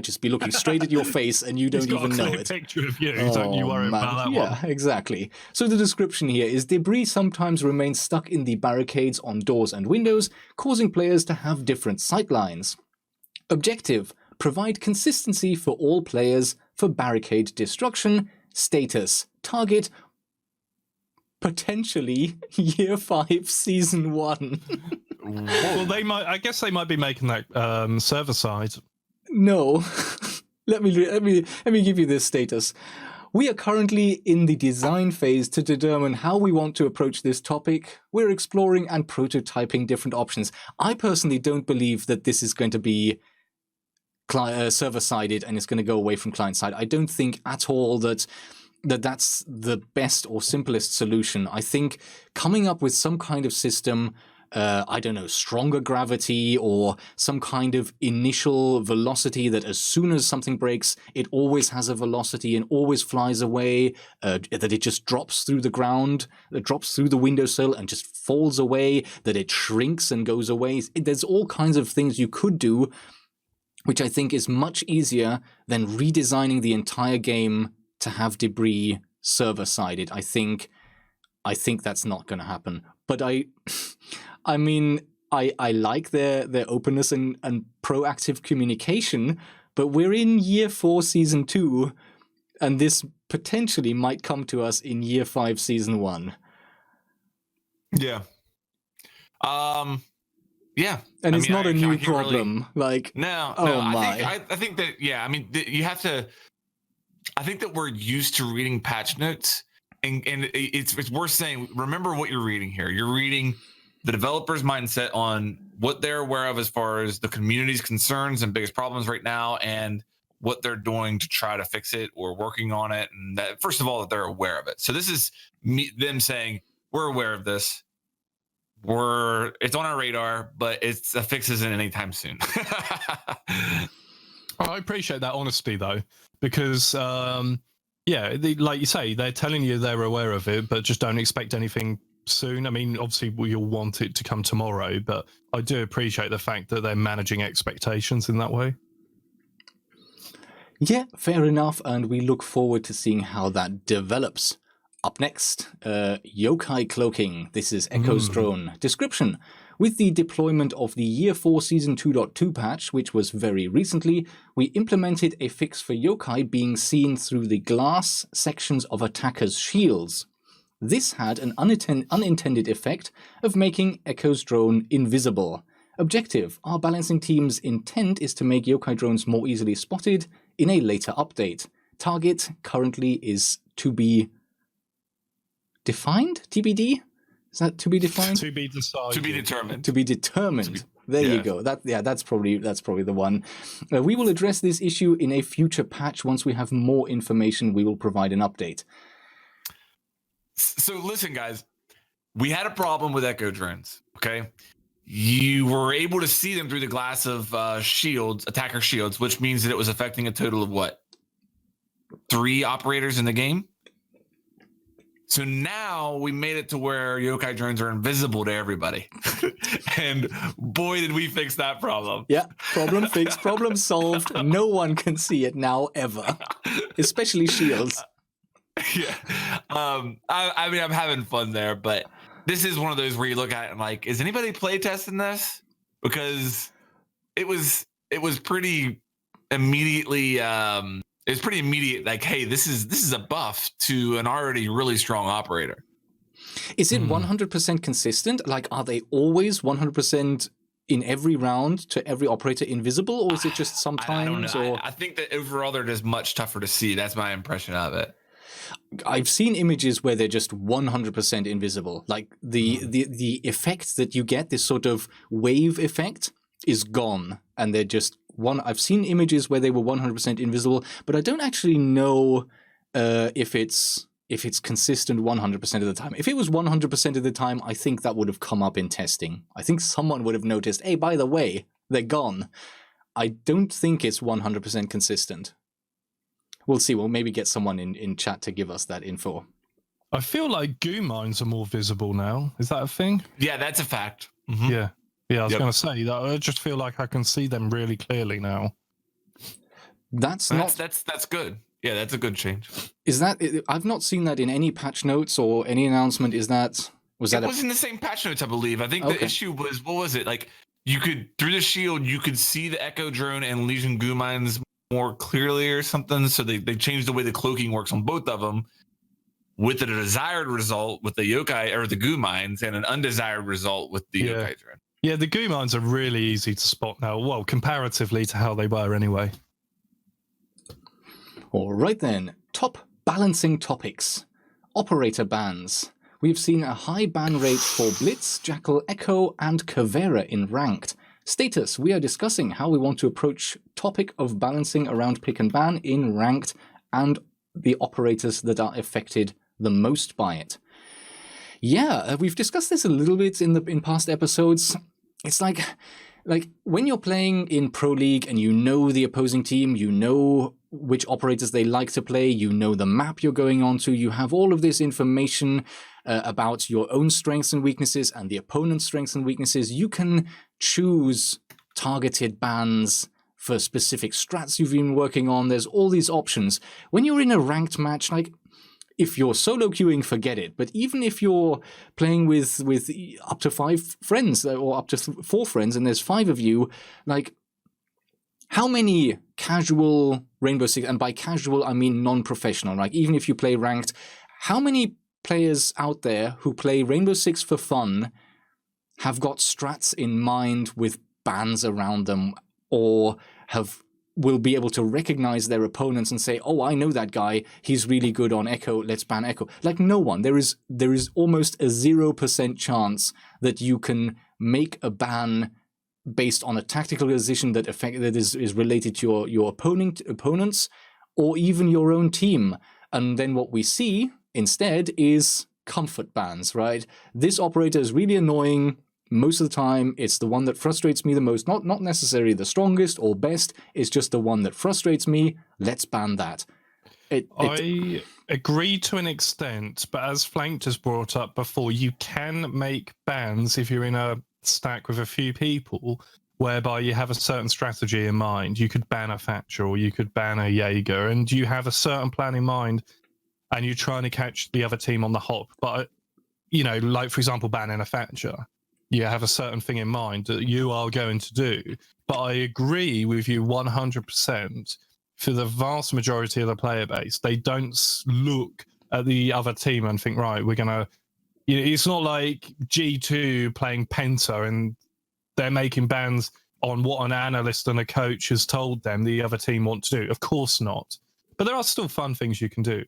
just be looking straight at your face and you don't even know it. He's got a picture of you. Don't you worry about that one. Yeah, exactly. So the description here is debris sometimes remains stuck in the barricades on doors and windows, causing players to have different sight lines. Objective: provide consistency for all players for barricade destruction. Status: target potentially Year 5 Season 1. Well, I guess they might be making that server side. No. Let me give you this status. We are currently in the design phase to determine how we want to approach this topic. We're exploring and prototyping different options. I personally don't believe that this is going to be server-sided and it's going to go away from client-side. I don't think at all that's the best or simplest solution. I think coming up with some kind of system, I don't know, stronger gravity or some kind of initial velocity that as soon as something breaks, it always has a velocity and always flies away, that it just drops through the ground, it drops through the windowsill and just falls away, that it shrinks and goes away. There's all kinds of things you could do, which I think is much easier than redesigning the entire game to have debris server-sided. I think that's not going to happen. But I like their openness and proactive communication, but we're in Year 4 Season 2, and this potentially might come to us in Year 5 Season 1. Yeah. Yeah, and it's not a new problem. No. I think that you have to. I think that we're used to reading patch notes, and it's worth saying. Remember what you're reading here. You're reading the developer's mindset on what they're aware of as far as the community's concerns and biggest problems right now, and what they're doing to try to fix it or working on it. And that, first of all, that they're aware of it. So this is them saying, we're aware of this. It's on our radar, but a fix isn't anytime soon. I appreciate that honesty though, because like you say, they're telling you they're aware of it, but just don't expect anything soon. I mean, obviously you'll want it to come tomorrow, but I do appreciate the fact that they're managing expectations in that way. Yeah, fair enough, and we look forward to seeing how that develops. Up next, yokai cloaking. This is Echo's drone. Description. With the deployment of the Year 4 Season 2.2 patch, which was very recently, we implemented a fix for yokai being seen through the glass sections of attackers' shields. This had an unintended effect of making Echo's drone invisible. Objective. Our balancing team's intent is to make yokai drones more easily spotted in a later update. Target currently is to be defined? TBD? Is that to be defined? To be decided. To be determined. To be determined. There you go. That's probably the one. We will address this issue in a future patch. Once we have more information, we will provide an update. So listen, guys, we had a problem with Echo drones. Okay, you were able to see them through the glass of attacker shields, which means that it was affecting a total of what? 3 operators in the game. So now we made it to where yokai drones are invisible to everybody. And boy, did we fix that problem. Yeah, problem fixed, problem solved. No one can see it now ever, especially shields. Yeah. I mean, I'm having fun there, but this is one of those where you look at it and like, is anybody play testing this? Because it was pretty immediately it's pretty immediate, like, hey, this is a buff to an already really strong operator. Is it 100% consistent? Like, are they always 100% in every round to every operator invisible, or is it just sometimes? I don't know. I think that overall they're just much tougher to see. That's my impression of it. I've seen images where they're just 100% invisible. Like the effect that you get, this sort of wave effect, is gone, and they're just I've seen images where they were 100% invisible, but I don't actually know if it's consistent 100% of the time. If it was 100% of the time, I think that would have come up in testing. I think someone would have noticed, hey, by the way, they're gone. I don't think it's 100% consistent. We'll see. We'll maybe get someone in chat to give us that info. I feel like goo mines are more visible now. Is that a thing? Yeah, that's a fact. Mm-hmm. Yeah. Yeah, I was going to say that. I just feel like I can see them really clearly now. That's good. Yeah, that's a good change. Is that? I've not seen that in any patch notes or any announcement. Was that? It was in the same patch notes, I believe. I think the issue was, what was it? Like, you could, through the shield, you could see the Echo drone and Legion goo mines more clearly or something. So they changed the way the cloaking works on both of them, with a desired result with the yokai or the goo mines, and an undesired result with the yokai drone. Yeah, the goo mines are really easy to spot now. Well, comparatively to how they were anyway. All right then. Top balancing topics. Operator bans. We've seen a high ban rate for Blitz, Jackal, Echo, and Kavera in Ranked. Status. We are discussing how we want to approach topic of balancing around pick and ban in Ranked and the operators that are affected the most by it. Yeah, we've discussed this a little bit in past episodes. It's like when you're playing in Pro League and you know the opposing team, you know which operators they like to play, you know the map you're going on to, you have all of this information about your own strengths and weaknesses and the opponent's strengths and weaknesses. You can choose targeted bans for specific strats you've been working on. There's all these options. When you're in a ranked match, like, if you're solo queuing, forget it. But even if you're playing with up to 5 friends or up to 4 friends, and there's 5 of you, like, how many casual Rainbow Six, and by casual I mean non-professional, like even if you play ranked, how many players out there who play Rainbow Six for fun have got strats in mind with bans around them, or will be able to recognize their opponents and say, oh, I know that guy, he's really good on Echo, let's ban Echo. Like, no one. There is almost a 0% chance that you can make a ban based on a tactical decision that is related to your opponents, or even your own team. And then what we see instead is comfort bans, right? This operator is really annoying. Most of the time, it's the one that frustrates me the most. Not necessarily the strongest or best. It's just the one that frustrates me. Let's ban that. I agree to an extent, but as Flanked has brought up before, you can make bans if you're in a stack with a few people, whereby you have a certain strategy in mind. You could ban a Thatcher, or you could ban a Jaeger, and you have a certain plan in mind, and you're trying to catch the other team on the hop. But, like, for example, banning a Thatcher. You have a certain thing in mind that you are going to do. But I agree with you 100%. For the vast majority of the player base, they don't look at the other team and think, right, we're going to... it's not like G2 playing Penta and they're making bans on what an analyst and a coach has told them the other team want to do. Of course not. But there are still fun things you can do.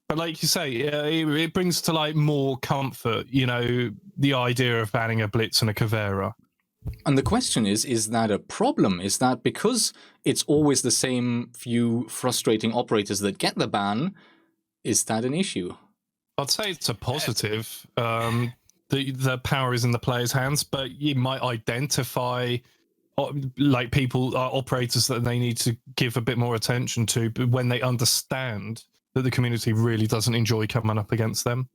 But like you say, it brings to like more comfort, the idea of banning a Blitz and a Caveira. And the question is that a problem? Is that because it's always the same few frustrating operators that get the ban, is that an issue? I'd say it's a positive. The power is in the player's hands, but you might identify like people, operators that they need to give a bit more attention to, but when they understand that the community really doesn't enjoy coming up against them.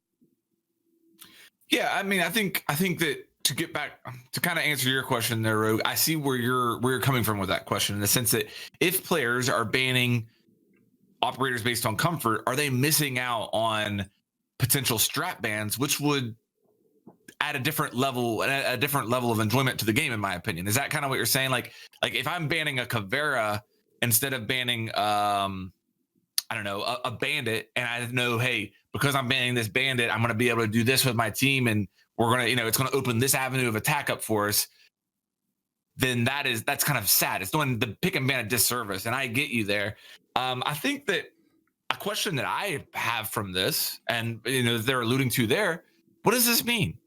Yeah, I mean, I think that to get back to kind of answer your question there, Rogue, I see where you're coming from with that question, in the sense that if players are banning operators based on comfort, are they missing out on potential strat bans, which would add a different level of enjoyment to the game, in my opinion? Is that kind of what you're saying? Like if I'm banning a Caveira instead of banning I don't know, a bandit, and I know, hey, because I'm banning this bandit, I'm going to be able to do this with my team, and we're going to, it's going to open this avenue of attack up for us, then that's kind of sad. It's doing the pick and ban a disservice, and I get you there. I think that a question that I have from this, and they're alluding to there, what does this mean?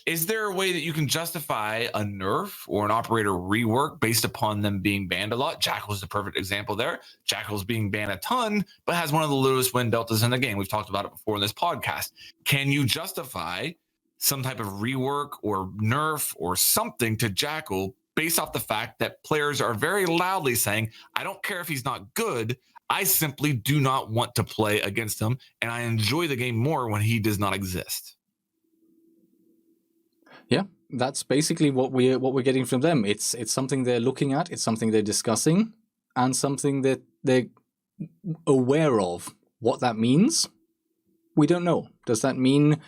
Is there a way that you can justify a nerf or an operator rework based upon them being banned a lot? Jackal's the perfect example there. Jackal's being banned a ton, but has one of the lowest win deltas in the game. We've talked about it before in this podcast. Can you justify some type of rework or nerf or something to Jackal based off the fact that players are very loudly saying, I don't care if he's not good, I simply do not want to play against him, and I enjoy the game more when he does not exist? Yeah, that's basically what we're getting from them. It's something they're looking at, it's something they're discussing, and something that they're aware of. What that means, we don't know. Does that mean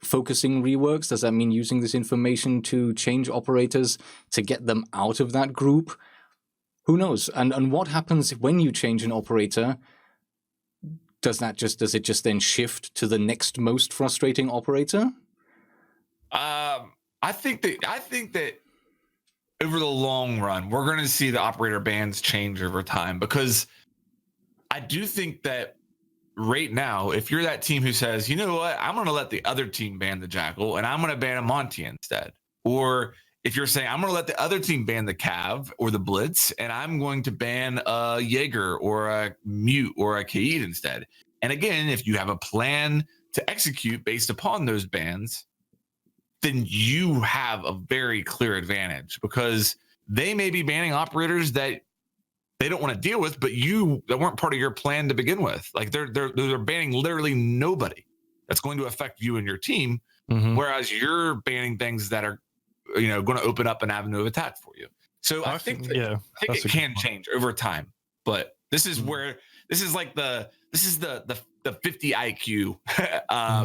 focusing reworks? Does that mean using this information to change operators to get them out of that group? Who knows? And what happens when you change an operator? Does it just then shift to the next most frustrating operator? I think that over the long run, we're going to see the operator bans change over time, because I do think that right now, if you're that team who says, you know what, I'm going to let the other team ban the Jackal and I'm going to ban a Monty instead, or if you're saying I'm going to let the other team ban the Cav or the Blitz and I'm going to ban a Jaeger or a Mute or a Kaid instead. And again, if you have a plan to execute based upon those bans, then you have a very clear advantage, because they may be banning operators that they don't want to deal with, but that weren't part of your plan to begin with. Like they're banning literally nobody that's going to affect you and your team, whereas you're banning things that are, going to open up an avenue of attack for you. So I think it can change over time, but this is the 50 IQ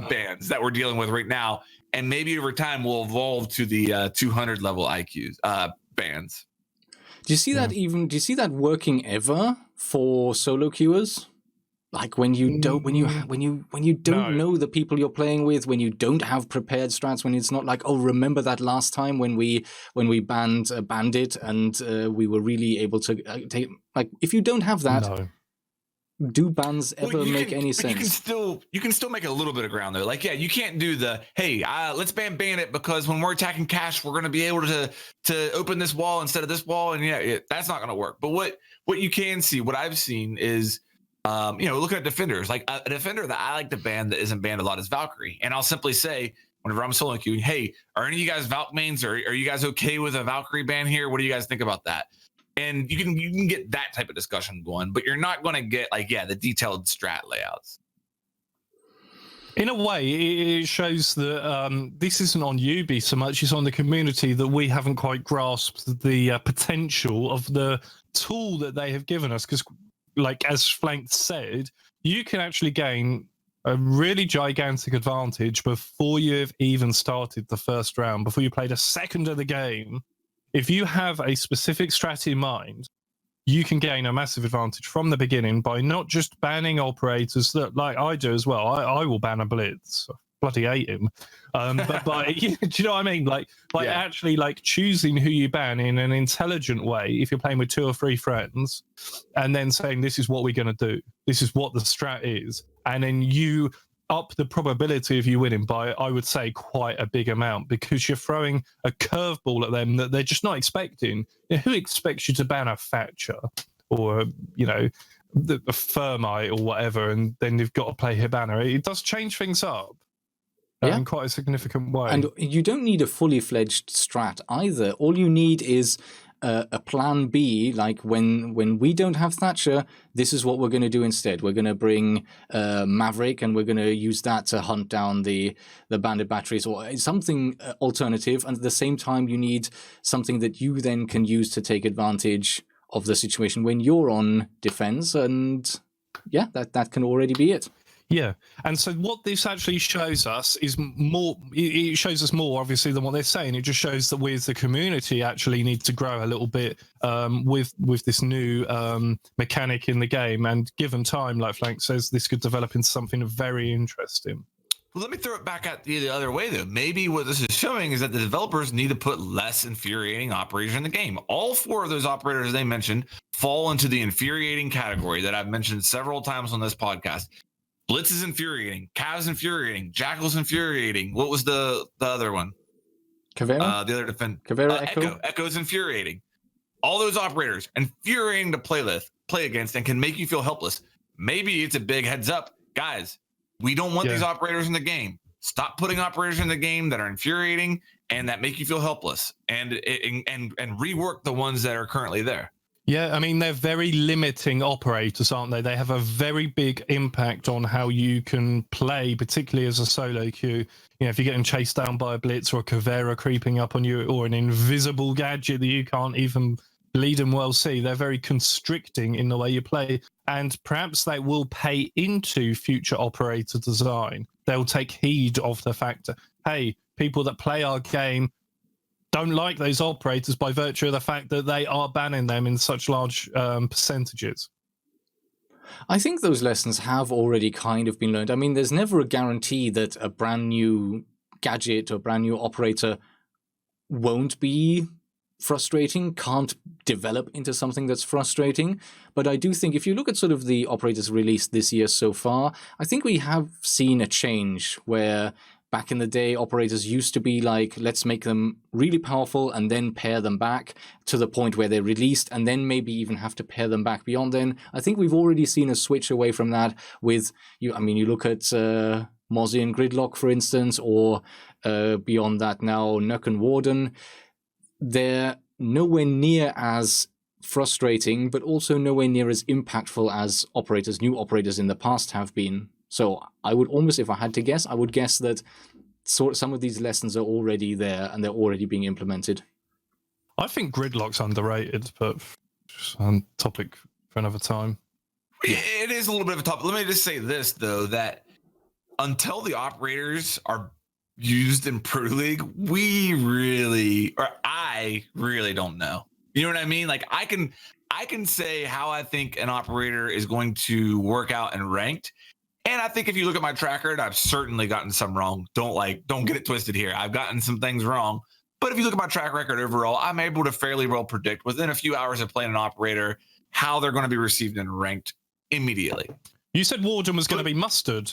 bans that we're dealing with right now, and maybe over time we'll evolve to the 200 level IQs bans. Do you see that working ever for solo queuers? Like when you don't know the people you're playing with, when you don't have prepared strats, when it's not like, oh, remember that last time when we banned a bandit and we were really able to take, like, if you don't have that, No. do bans ever make any sense? You can still make a little bit of ground there. Like, yeah, you can't do the, hey, let's ban bandit because when we're attacking cache, we're going to be able to open this wall instead of this wall, and that's not going to work. But what you can see, what I've seen is, looking at defenders, like a defender that I like to ban that isn't banned a lot is Valkyrie, and I'll simply say whenever I'm solo queuing, hey, are any of you guys Valk mains, or are you guys okay with a Valkyrie ban here? What do you guys think about that? And you can get that type of discussion going, but you're not going to get the detailed strat layouts. In a way, it shows that this isn't on Ubi so much; it's on the community that we haven't quite grasped the potential of the tool that they have given us. Because, like as Flank said, you can actually gain a really gigantic advantage before you've even started the first round, before you played a second of the game. If you have a specific strat in mind, you can gain a massive advantage from the beginning by not just banning operators that, like I do as well. I will ban a blitz. I bloody hate him. But by, do you know what I mean? Like by actually like choosing who you ban in an intelligent way, if you're playing with 2 or 3 friends, and then saying, this is what we're going to do. This is what the strat is. And then you up the probability of you winning by, I would say, quite a big amount, because you're throwing a curveball at them that they're just not expecting. Who expects you to ban a Thatcher or, a Thermite or whatever, and then you've got to play Hibana? It does change things up in quite a significant way. And you don't need a fully fledged strat either. All you need is a plan B, like when we don't have Thatcher, this is what we're going to do instead. We're going to bring Maverick, and we're going to use that to hunt down the bandit batteries, or something alternative. And at the same time, you need something that you then can use to take advantage of the situation when you're on defense. And that can already be it. Yeah, and so what this actually shows us is more. It shows us more, obviously, than what they're saying. It just shows that we as the community actually need to grow a little bit with this new mechanic in the game. And given time, like Flank says, this could develop into something very interesting. Well, let me throw it back at you the other way, though. Maybe what this is showing is that the developers need to put less infuriating operators in the game. All 4 of those operators they mentioned fall into the infuriating category that I've mentioned several times on this podcast. Blitz is infuriating. Cav's infuriating. Jackal's infuriating. What was the other one? Caveira? The other defense. Caveira Echo? Echo's infuriating. All those operators, infuriating to play against, and can make you feel helpless. Maybe it's a big heads up. Guys, we don't want these operators in the game. Stop putting operators in the game that are infuriating and that make you feel helpless, and rework the ones that are currently there. Yeah, I mean, they're very limiting operators, aren't they? They have a very big impact on how you can play, particularly as a solo queue. If you're getting chased down by a blitz or a Caveira creeping up on you, or an invisible gadget that you can't even bleed and well see, they're very constricting in the way you play. And perhaps they will pay into future operator design. They'll take heed of the fact that, hey, people that play our game don't like those operators by virtue of the fact that they are banning them in such large percentages. I think those lessons have already kind of been learned. I mean, there's never a guarantee that a brand new gadget or brand new operator won't be frustrating, can't develop into something that's frustrating. But I do think if you look at sort of the operators released this year so far, I think we have seen a change where back in the day, operators used to be like, let's make them really powerful and then pair them back to the point where they're released, and then maybe even have to pair them back beyond then. I think we've already seen a switch away from that with, you look at Mozzie and Gridlock, for instance, or beyond that now, Nuck and Warden. They're nowhere near as frustrating, but also nowhere near as impactful as new operators in the past have been. So I would almost, if I had to guess, I would guess that some of these lessons are already there and they're already being implemented. I think Gridlock's underrated, but just on topic for another time. It is a little bit of a topic. Let me just say this, though, that until the operators are used in Pro League, I really don't know. You know what I mean? Like I can say how I think an operator is going to work out in ranked. And I think if you look at my track record, I've certainly gotten some wrong. Don't get it twisted here. I've gotten some things wrong. But if you look at my track record overall, I'm able to fairly well predict within a few hours of playing an operator how they're going to be received and ranked immediately. You said Warden was going to be mustard.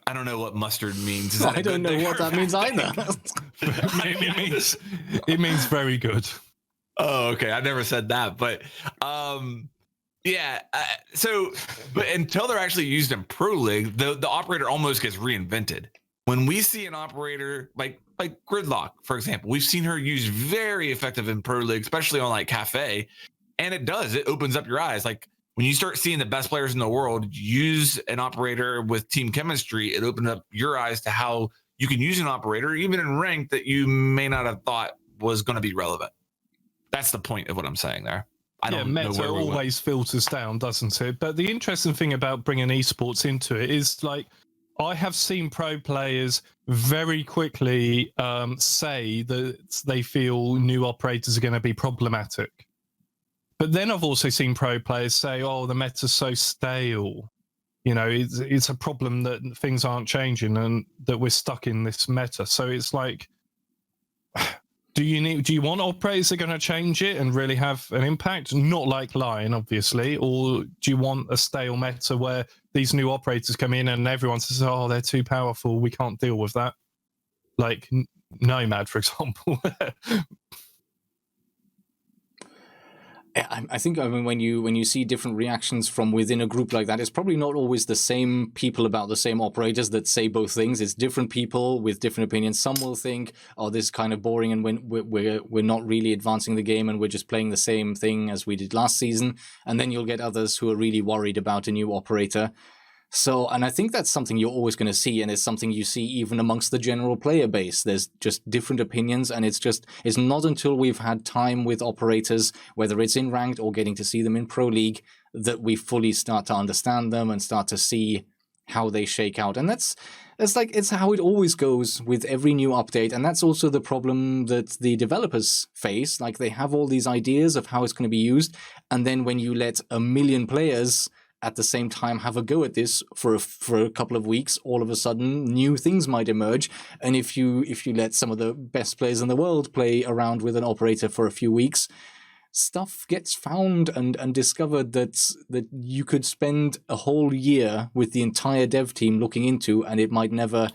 I don't know what mustard means. I don't know what that means either. it means very good. Oh, okay. I never said that, but yeah. But until they're actually used in Pro League, the operator almost gets reinvented. When we see an operator like Gridlock, for example, we've seen her used very effective in Pro League, especially on like Cafe, and it opens up your eyes. Like when you start seeing the best players in the world use an operator with team chemistry, it opens up your eyes to how you can use an operator even in rank that you may not have thought was going to be relevant. That's the point of what I'm saying there. I don't know meta where we always filters down, doesn't it? But the interesting thing about bringing esports into it is, like, I have seen pro players very quickly say that they feel new operators are going to be problematic. But then I've also seen pro players say, "Oh, the meta's so stale. You know, it's a problem that things aren't changing and that we're stuck in this meta." So it's like, do you want operators that are going to change it and really have an impact? Not like Lion, obviously. Or do you want a stale meta where these new operators come in and everyone says, "Oh, they're too powerful. We can't deal with that." Like Nomad, for example. I think, I mean, when you see different reactions from within a group like that, it's probably not always the same people about the same operators that say both things. It's different people with different opinions. Some will think, "Oh, this is kind of boring, and we're not really advancing the game, and we're just playing the same thing as we did last season." And then you'll get others who are really worried about a new operator. So, and I think that's something you're always going to see, and it's something you see even amongst the general player base. There's just different opinions, and it's not until we've had time with operators, whether it's in ranked or getting to see them in Pro League, that we fully start to understand them and start to see how they shake out. And it's how it always goes with every new update, and that's also the problem that the developers face. Like, they have all these ideas of how it's going to be used, and then when you let 1 million players at the same time have a go at this for a couple of weeks, all of a sudden new things might emerge. And if you let some of the best players in the world play around with an operator for a few weeks, stuff gets found and discovered that you could spend a whole year with the entire dev team looking into, and it might never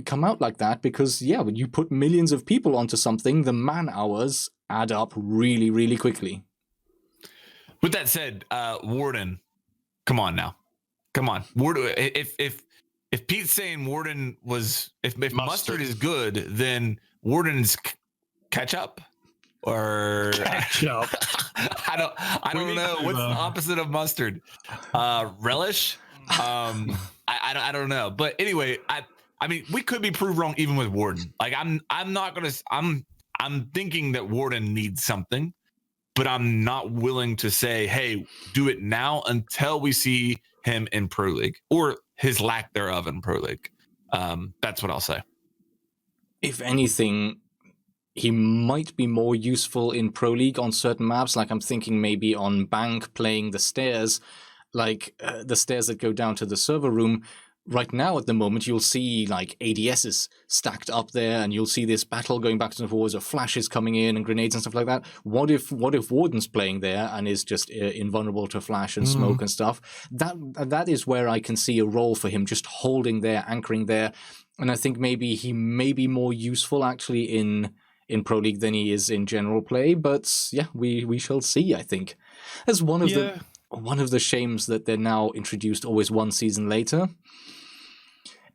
come out like that, because when you put millions of people onto something, the man hours add up really, really quickly. With that said, Warden, come on now. Come on. Warden, if Pete's saying Warden was, if mustard is good, then Warden's ketchup or ketchup. I don't know. What's the opposite of mustard? Relish? I don't know. But anyway, I mean, we could be proved wrong even with Warden. Like, I'm thinking that Warden needs something, but I'm not willing to say, "Hey, do it now," until we see him in Pro League, or his lack thereof in Pro League. That's what I'll say. If anything, he might be more useful in Pro League on certain maps. Like, I'm thinking maybe on Bank, playing the stairs, like the stairs that go down to the server room. Right now, at the moment, you'll see like ADSs stacked up there, and you'll see this battle going back and forwards of flashes coming in and grenades and stuff like that. What if Warden's playing there and is just invulnerable to flash and smoke and stuff? That is where I can see a role for him, just holding there, anchoring there. And I think maybe he may be more useful actually in Pro League than he is in general play. But yeah, we shall see, I think. As one of the shames that they're now introduced always one season later.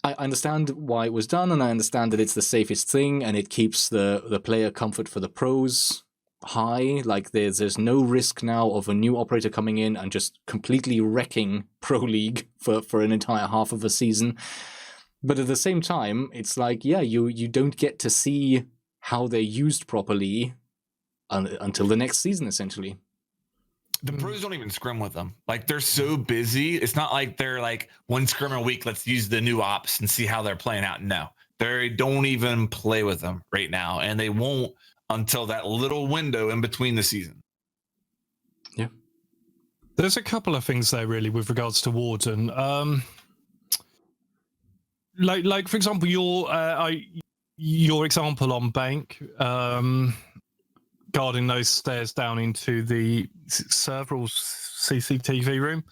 I understand why it was done, and I understand that it's the safest thing, and it keeps the player comfort for the pros high. Like, there's no risk now of a new operator coming in and just completely wrecking Pro League for an entire half of a season. But at the same time, it's like, you don't get to see how they're used properly until the next season, essentially. The pros don't even scrim with them. Like, they're so busy. It's not like they're like, one scrim a week, let's use the new ops and see how they're playing out. No, they don't even play with them right now, and they won't until that little window in between the season. Yeah. There's a couple of things there, really, with regards to Warden. Like for example, your example on Bank, guarding those stairs down into the server or CCTV room.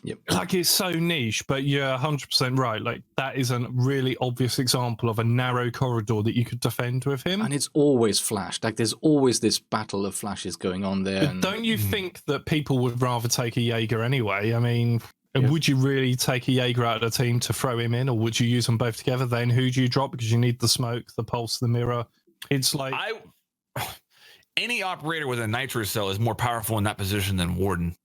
Yep. Like, it's so niche, but you're 100% right. Like, that is a really obvious example of a narrow corridor that you could defend with him. And it's always flashed. Like, there's always this battle of flashes going on there. But don't you think that people would rather take a Jaeger anyway? I mean, would you really take a Jaeger out of the team to throw him in, or would you use them both together? Then who do you drop? Because you need the smoke, the pulse, the mirror. It's like... Any operator with a nitro cell is more powerful in that position than Warden.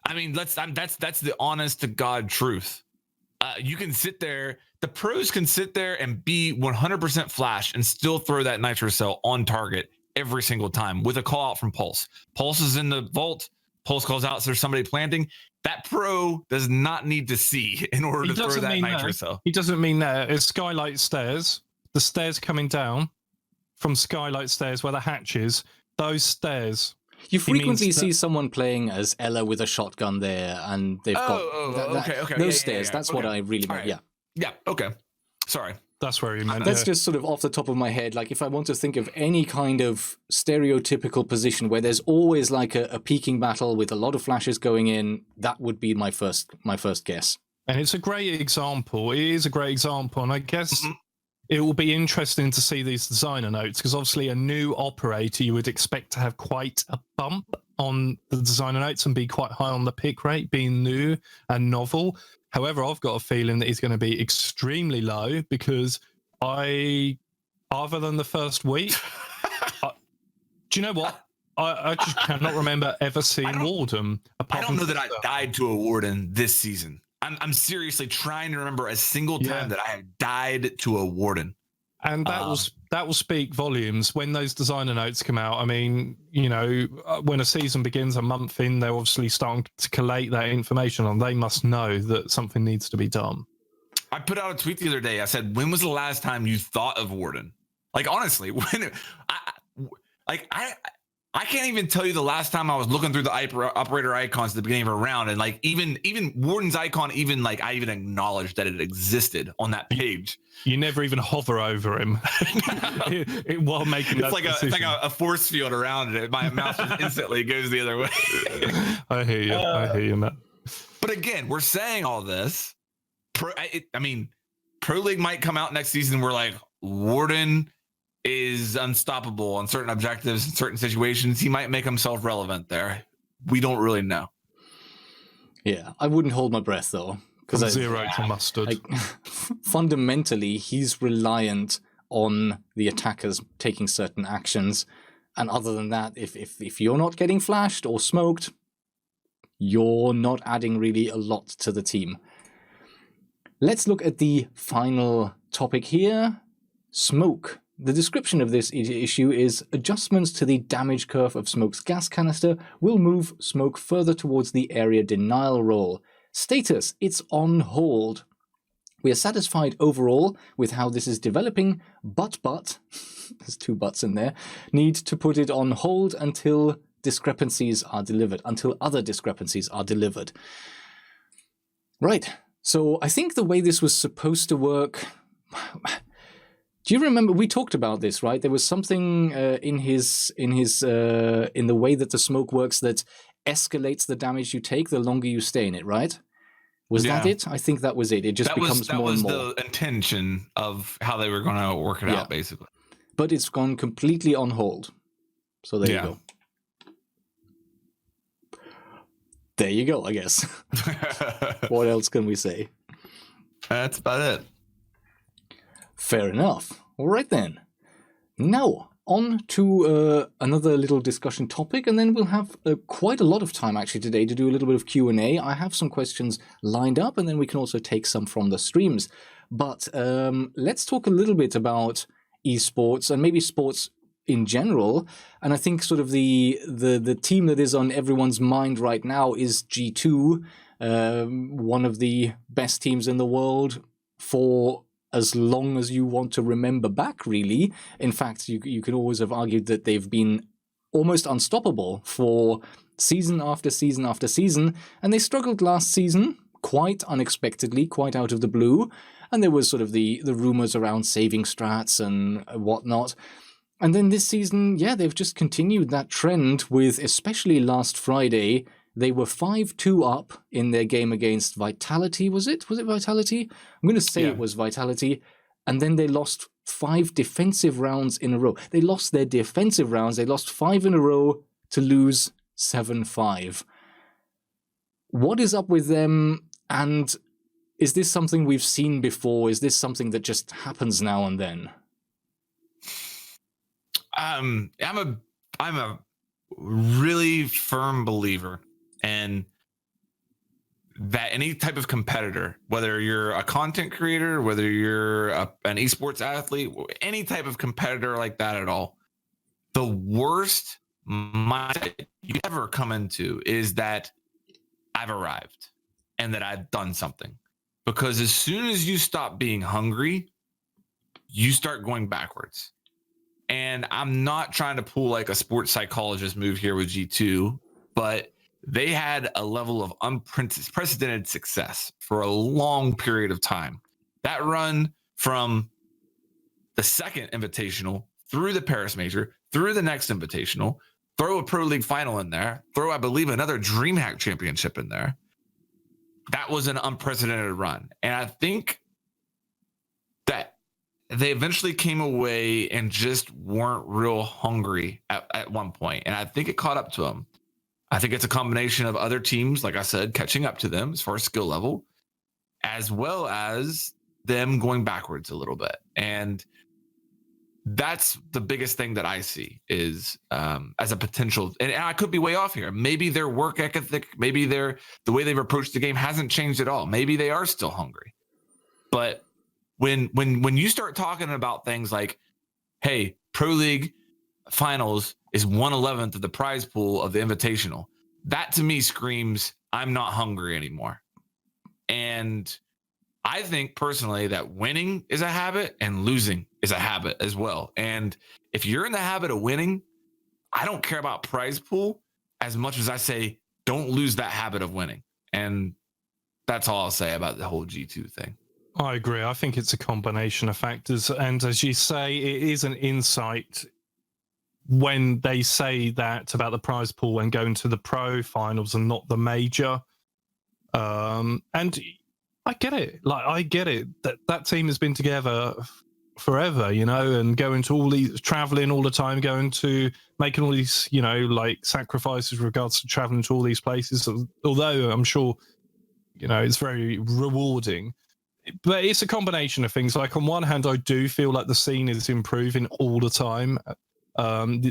I mean, that's the honest to God truth. You can sit there. The pros can sit there and be 100% flash and still throw that nitro cell on target every single time with a call out from Pulse. Pulse is in the vault. Pulse calls out. So there's somebody planting. That pro does not need to see in order to throw that nitro cell. He doesn't mean that. It's Skylight Stairs. The stairs coming down from Skylight Stairs where the hatch is. Those stairs. You frequently see someone playing as Ella with a shotgun there, and they've got okay. Those stairs. That's what I really meant. Right. Yeah. Okay. Sorry. That's where you meant. That's just sort of off the top of my head. Like, if I want to think of any kind of stereotypical position where there's always like a peaking battle with a lot of flashes going in, that would be my first guess. And it's a great example. It is a great example, and I guess. It will be interesting to see these designer notes, because obviously a new operator, you would expect to have quite a bump on the designer notes and be quite high on the pick rate, being new and novel. However, I've got a feeling that he's going to be extremely low, because other than the first week, do you know what? I just cannot remember ever seeing Warden. I don't know that I died to a Warden this season. I'm seriously trying to remember a single time that I have died to a Warden. And that will speak volumes when those designer notes come out. I mean, you know, when a season begins a month in, they're obviously starting to collate that information, and they must know that something needs to be done. I put out a tweet the other day. I said, when was the last time you thought of Warden? Like, honestly, when I can't even tell you the last time I was looking through the operator icons at the beginning of a round, and like even Warden's icon, I even acknowledged that it existed on that page. You never even hover over him while making that decision. It's like a force field around it. My mouse just instantly goes the other way. I hear you, Matt. But again, we're saying all this. Pro League might come out next season. We're like, Warden is unstoppable on certain objectives in certain situations. He might make himself relevant there. We don't really know. Yeah, I wouldn't hold my breath though, because zero to mustard. Fundamentally, he's reliant on the attackers taking certain actions, and other than that, if you're not getting flashed or smoked, you're not adding really a lot to the team. Let's look at the final topic here: smoke. The description of this issue is adjustments to the damage curve of Smoke's gas canister will move Smoke further towards the area denial role. Status, it's on hold. We are satisfied overall with how this is developing, but, there's two buts in there, need to put it on hold until discrepancies are delivered, until other discrepancies are delivered. Right, so I think the way this was supposed to work... Do you remember we talked about this, right? There was something in the way that the smoke works that escalates the damage you take the longer you stay in it, right? Was that it? I think that was it. It just becomes more and more. That was the intention of how they were going to work it out, basically. But it's gone completely on hold. So there you go. There you go, I guess. What else can we say? That's about it. Fair enough. All right then. Now, on to another little discussion topic, and then we'll have quite a lot of time actually today to do a little bit of Q&A. I have some questions lined up, and then we can also take some from the streams. But let's talk a little bit about esports and maybe sports in general. And I think sort of the team that is on everyone's mind right now is G2, one of the best teams in the world for as long as you want to remember back, really. In fact, you could always have argued that they've been almost unstoppable for season after season after season, and they struggled last season, quite unexpectedly, quite out of the blue, and there was sort of the rumors around saving strats and whatnot. And then this season, yeah, they've just continued that trend with, especially last Friday, they were 5-2 up in their game against Vitality, was it? Was it Vitality? I'm going to say it was Vitality. And then they lost 5 defensive rounds in a row. They lost their defensive rounds. They lost 5 in a row to lose 7-5. What is up with them? And is this something we've seen before? Is this something that just happens now and then? I'm a really firm believer in that any type of competitor, whether you're a content creator, whether you're an esports athlete, any type of competitor like that at all, the worst mindset you ever come into is that I've arrived and that I've done something. Because as soon as you stop being hungry, you start going backwards. And I'm not trying to pull like a sports psychologist move here with G2, but they had a level of unprecedented success for a long period of time. That run from the second invitational through the Paris Major, through the next invitational, throw a Pro League final in there, throw, I believe, another DreamHack championship in there. That was an unprecedented run. And I think that they eventually came away and just weren't real hungry at one point. And I think it caught up to them. I think it's a combination of other teams, like I said, catching up to them as far as skill level, as well as them going backwards a little bit. And that's the biggest thing that I see is as a potential. And I could be way off here. Maybe their work ethic, maybe the way they've approached the game hasn't changed at all. Maybe they are still hungry. But when you start talking about things like, hey, Pro League finals is 1/11 of the prize pool of the invitational, that to me screams, I'm not hungry anymore. And I think personally that winning is a habit and losing is a habit as well. And if you're in the habit of winning, I don't care about prize pool as much as I say, don't lose that habit of winning. And that's all I'll say about the whole G2 thing. I agree. I think it's a combination of factors. And as you say, it is an insight when they say that about the prize pool and going to the pro finals and not the major. And I get it. Like, I get it that team has been together forever, you know, and going to all these, traveling all the time, making all these, you know, like sacrifices with regards to traveling to all these places. Although I'm sure, you know, it's very rewarding. But it's a combination of things. Like, on one hand, I do feel like the scene is improving all the time,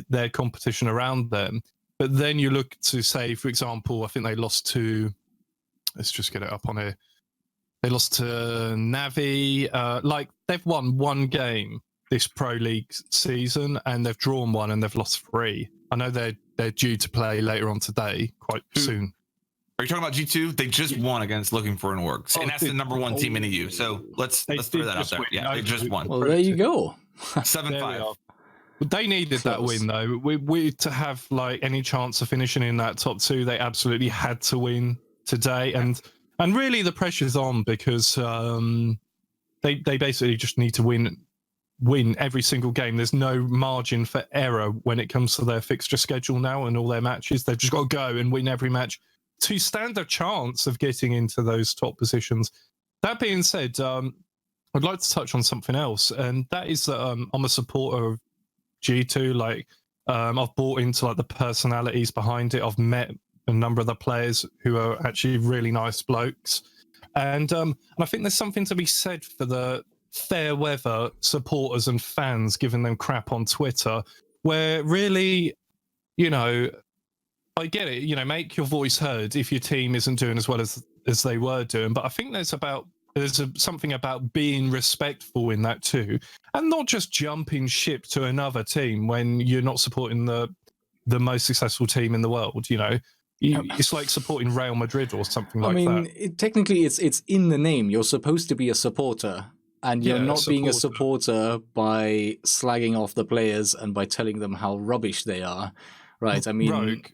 their competition around them. But then you look to, say, for example, I think they lost to, let's just get it up on here. They lost to Navi. Like, they've won one game this Pro League season, and they've drawn one, and they've lost 3. I know they're due to play later on today, quite soon. Are you talking about G2? They just won against Looking for an Org, and that's the number 1 team in EU. So let's throw that out there. Yeah, they just won. Well, there you go. 7-5. They needed that win, though. We to have like any chance of finishing in that top 2, they absolutely had to win today, and really the pressure's on because they basically just need to win every single game. There's no margin for error when it comes to their fixture schedule now and all their matches. They've just got to go and win every match to stand a chance of getting into those top positions. That being said, I'd like to touch on something else, and that is that I'm a supporter of G2. Like, I've bought into like the personalities behind it. I've met a number of the players who are actually really nice blokes, and I think there's something to be said for the fair weather supporters and fans giving them crap on Twitter, where really, you know, I get it, you know, make your voice heard if your team isn't doing as well as they were doing. But I think there's something about being respectful in that too, and not just jumping ship to another team when you're not supporting the most successful team in the world. You know, it's like supporting Real Madrid or something like that. I mean, technically, it's in the name. You're supposed to be a supporter. And you're not being a supporter by slagging off the players and by telling them how rubbish they are, right? I mean, Rogue.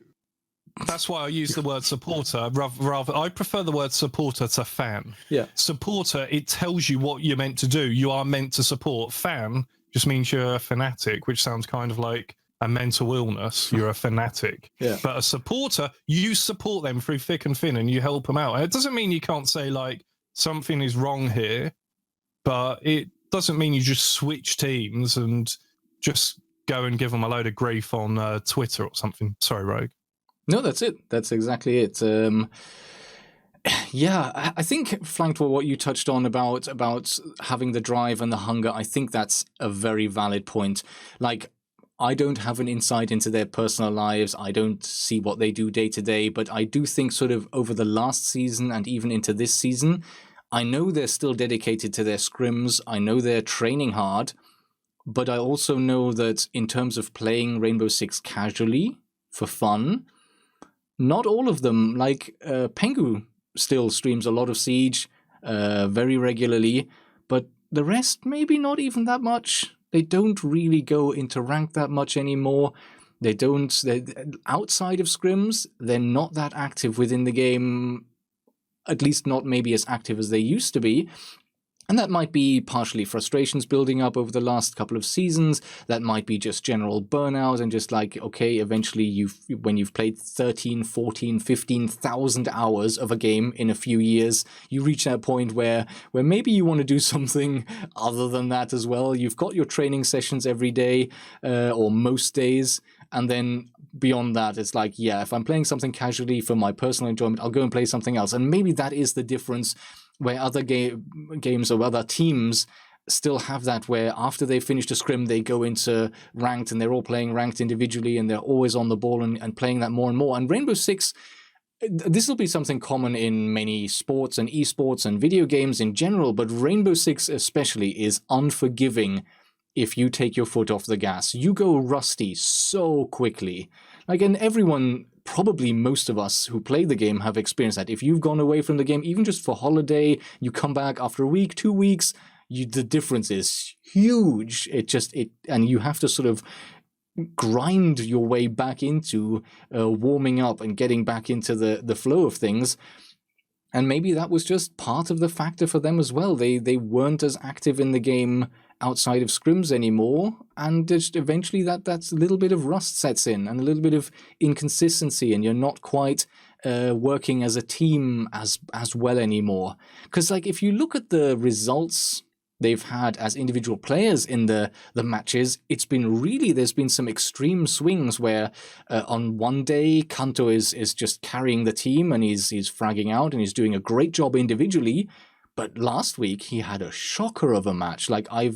That's why I use the word supporter. Rather, I prefer the word supporter to fan. Yeah. Supporter, it tells you what you're meant to do. You are meant to support. Fan just means you're a fanatic, which sounds kind of like a mental illness. You're a fanatic. Yeah. But a supporter, you support them through thick and thin and you help them out. And it doesn't mean you can't say, like, something is wrong here, but it doesn't mean you just switch teams and just go and give them a load of grief on Twitter or something. Sorry, Rogue. No, that's it. That's exactly it. Yeah, I think, flanked with what you touched on about having the drive and the hunger, I think that's a very valid point. Like, I don't have an insight into their personal lives. I don't see what they do day to day, but I do think sort of over the last season and even into this season, I know they're still dedicated to their scrims. I know they're training hard, but I also know that in terms of playing Rainbow Six casually for fun, not all of them, like Pengu still streams a lot of Siege very regularly, but the rest maybe not even that much. They don't really go into rank that much anymore. They're outside of scrims, they're not that active within the game, at least not maybe as active as they used to be. And that might be partially frustrations building up over the last couple of seasons. That might be just general burnout and just like, okay, eventually when you've played 13, 14, 15,000 hours of a game in a few years, you reach that point where maybe you want to do something other than that as well. You've got your training sessions every day or most days. And then beyond that, it's like, yeah, if I'm playing something casually for my personal enjoyment, I'll go and play something else. And maybe that is the difference where other games or other teams still have that, where after they finish the scrim, they go into ranked and they're all playing ranked individually and they're always on the ball and playing that more and more. And Rainbow Six, this will be something common in many sports and esports and video games in general, but Rainbow Six especially is unforgiving if you take your foot off the gas. You go rusty so quickly. Like, and everyone, probably most of us who play the game have experienced that. If you've gone away from the game, even just for holiday, you come back after a week, 2 weeks, the difference is huge. And you have to sort of grind your way back into warming up and getting back into the flow of things. And maybe that was just part of the factor for them as well. They weren't as active in the game outside of scrims anymore, and just eventually that's a little bit of rust sets in and a little bit of inconsistency, and you're not quite working as a team as well anymore. Because like, if you look at the results they've had as individual players in the matches, there's been some extreme swings where on one day Kanto is just carrying the team and he's fragging out and he's doing a great job individually. But last week he had a shocker of a match. Like, I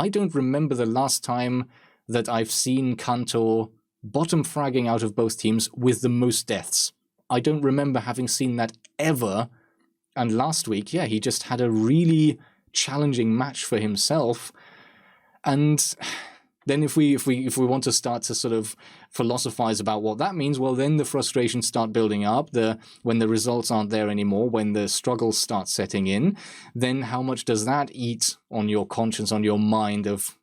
don't remember the last time that I've seen Kanto bottom fragging out of both teams with the most deaths. I don't remember having seen that ever. And last week, yeah, he just had a really challenging match for himself. And then if we want to start to sort of philosophize about what that means, well, then the frustrations start building up. When the results aren't there anymore, when the struggles start setting in, then how much does that eat on your conscience, on your mind of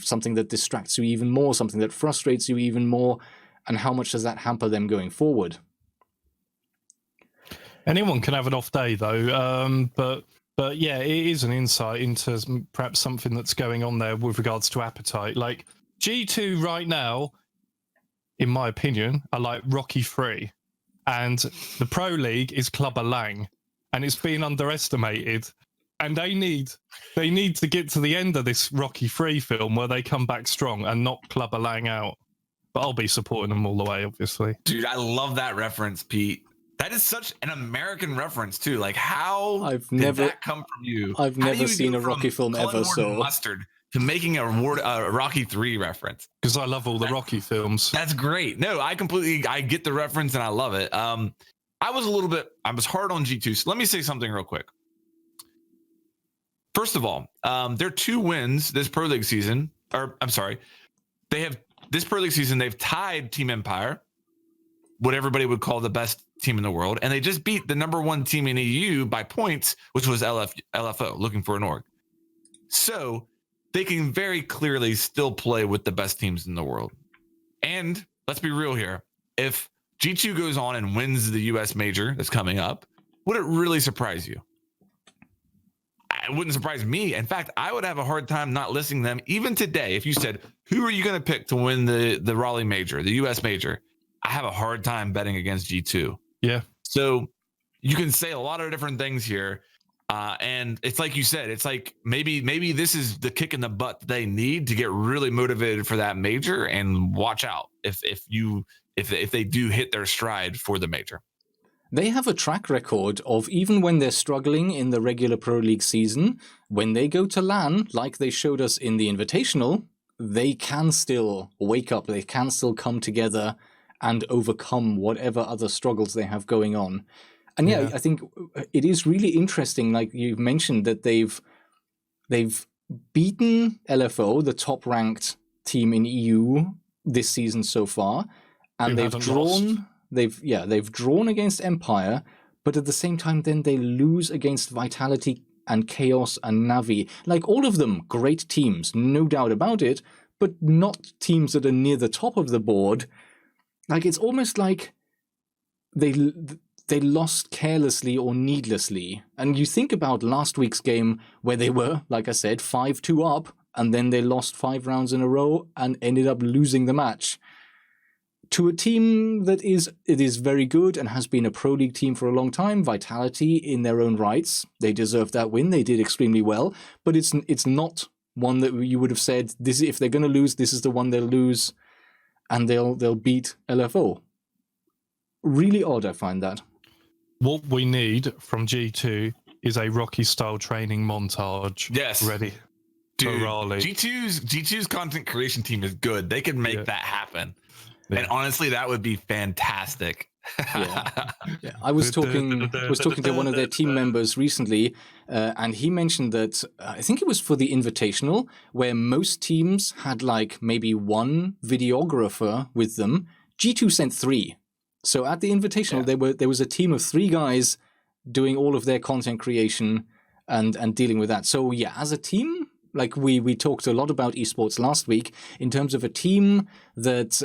something that distracts you even more, something that frustrates you even more, and how much does that hamper them going forward? Anyone can have an off day, though, But yeah, it is an insight into perhaps something that's going on there with regards to appetite. Like, G2 right now, in my opinion, are like Rocky 3. And the Pro League is Clubber Lang. And it's been underestimated. And they need to get to the end of this Rocky 3 film where they come back strong and knock Clubber Lang out. But I'll be supporting them all the way, obviously. Dude, I love that reference, Pete. That is such an American reference too. Like, how did that come from you? I've never seen a Rocky film ever. So mustard to making a Rocky 3 reference, because I love all the Rocky films. That's great. No, I get the reference and I love it. I was hard on G2. So let me say something real quick. First of all, their 2 wins this Pro League season, this Pro League season, they've tied Team Empire, what everybody would call the best team in the world, and they just beat the number 1 team in EU by points, which was LFO, looking for an org. So they can very clearly still play with the best teams in the world. And let's be real here. If G2 goes on and wins the US major that's coming up, would it really surprise you? It wouldn't surprise me. In fact, I would have a hard time not listing them even today. If you said, who are you going to pick to win the Raleigh major, the US major? I have a hard time betting against G2. Yeah. So you can say a lot of different things here. And it's like you said, it's like maybe this is the kick in the butt that they need to get really motivated for that major, and watch out if they do hit their stride for the major. They have a track record of, even when they're struggling in the regular Pro League season, when they go to LAN, like they showed us in the Invitational, they can still wake up, they can still come together and overcome whatever other struggles they have going on. And yeah, I think it is really interesting, like you mentioned, that they've beaten LFO, the top-ranked team in EU this season so far, and they've drawn against Empire, but at the same time then they lose against Vitality and Chaos and Navi. Like, all of them great teams, no doubt about it, but not teams that are near the top of the board. Like, it's almost like they lost carelessly or needlessly. And you think about last week's game where they were, like I said, 5-2 up, and then they lost 5 rounds in a row and ended up losing the match to a team that is very good and has been a Pro League team for a long time. Vitality, in their own rights, they deserved that win. They did extremely well, but it's not one that you would have said, this, if they're going to lose, this is the one they'll lose, and they'll beat LFO. Really odd, I find that. What we need from G2 is a Rocky-style training montage. Yes. Ready. Dude, for Raleigh. G2's content creation team is good. They can make that happen. Yeah. And honestly, that would be fantastic. Yeah. I was talking to one of their team members recently, and he mentioned that I think it was for the Invitational, where most teams had like maybe one videographer with them. G2 sent 3. So at the Invitational, there was a team of 3 guys doing all of their content creation and dealing with that. So yeah, as a team, like we talked a lot about esports last week, in terms of a team that's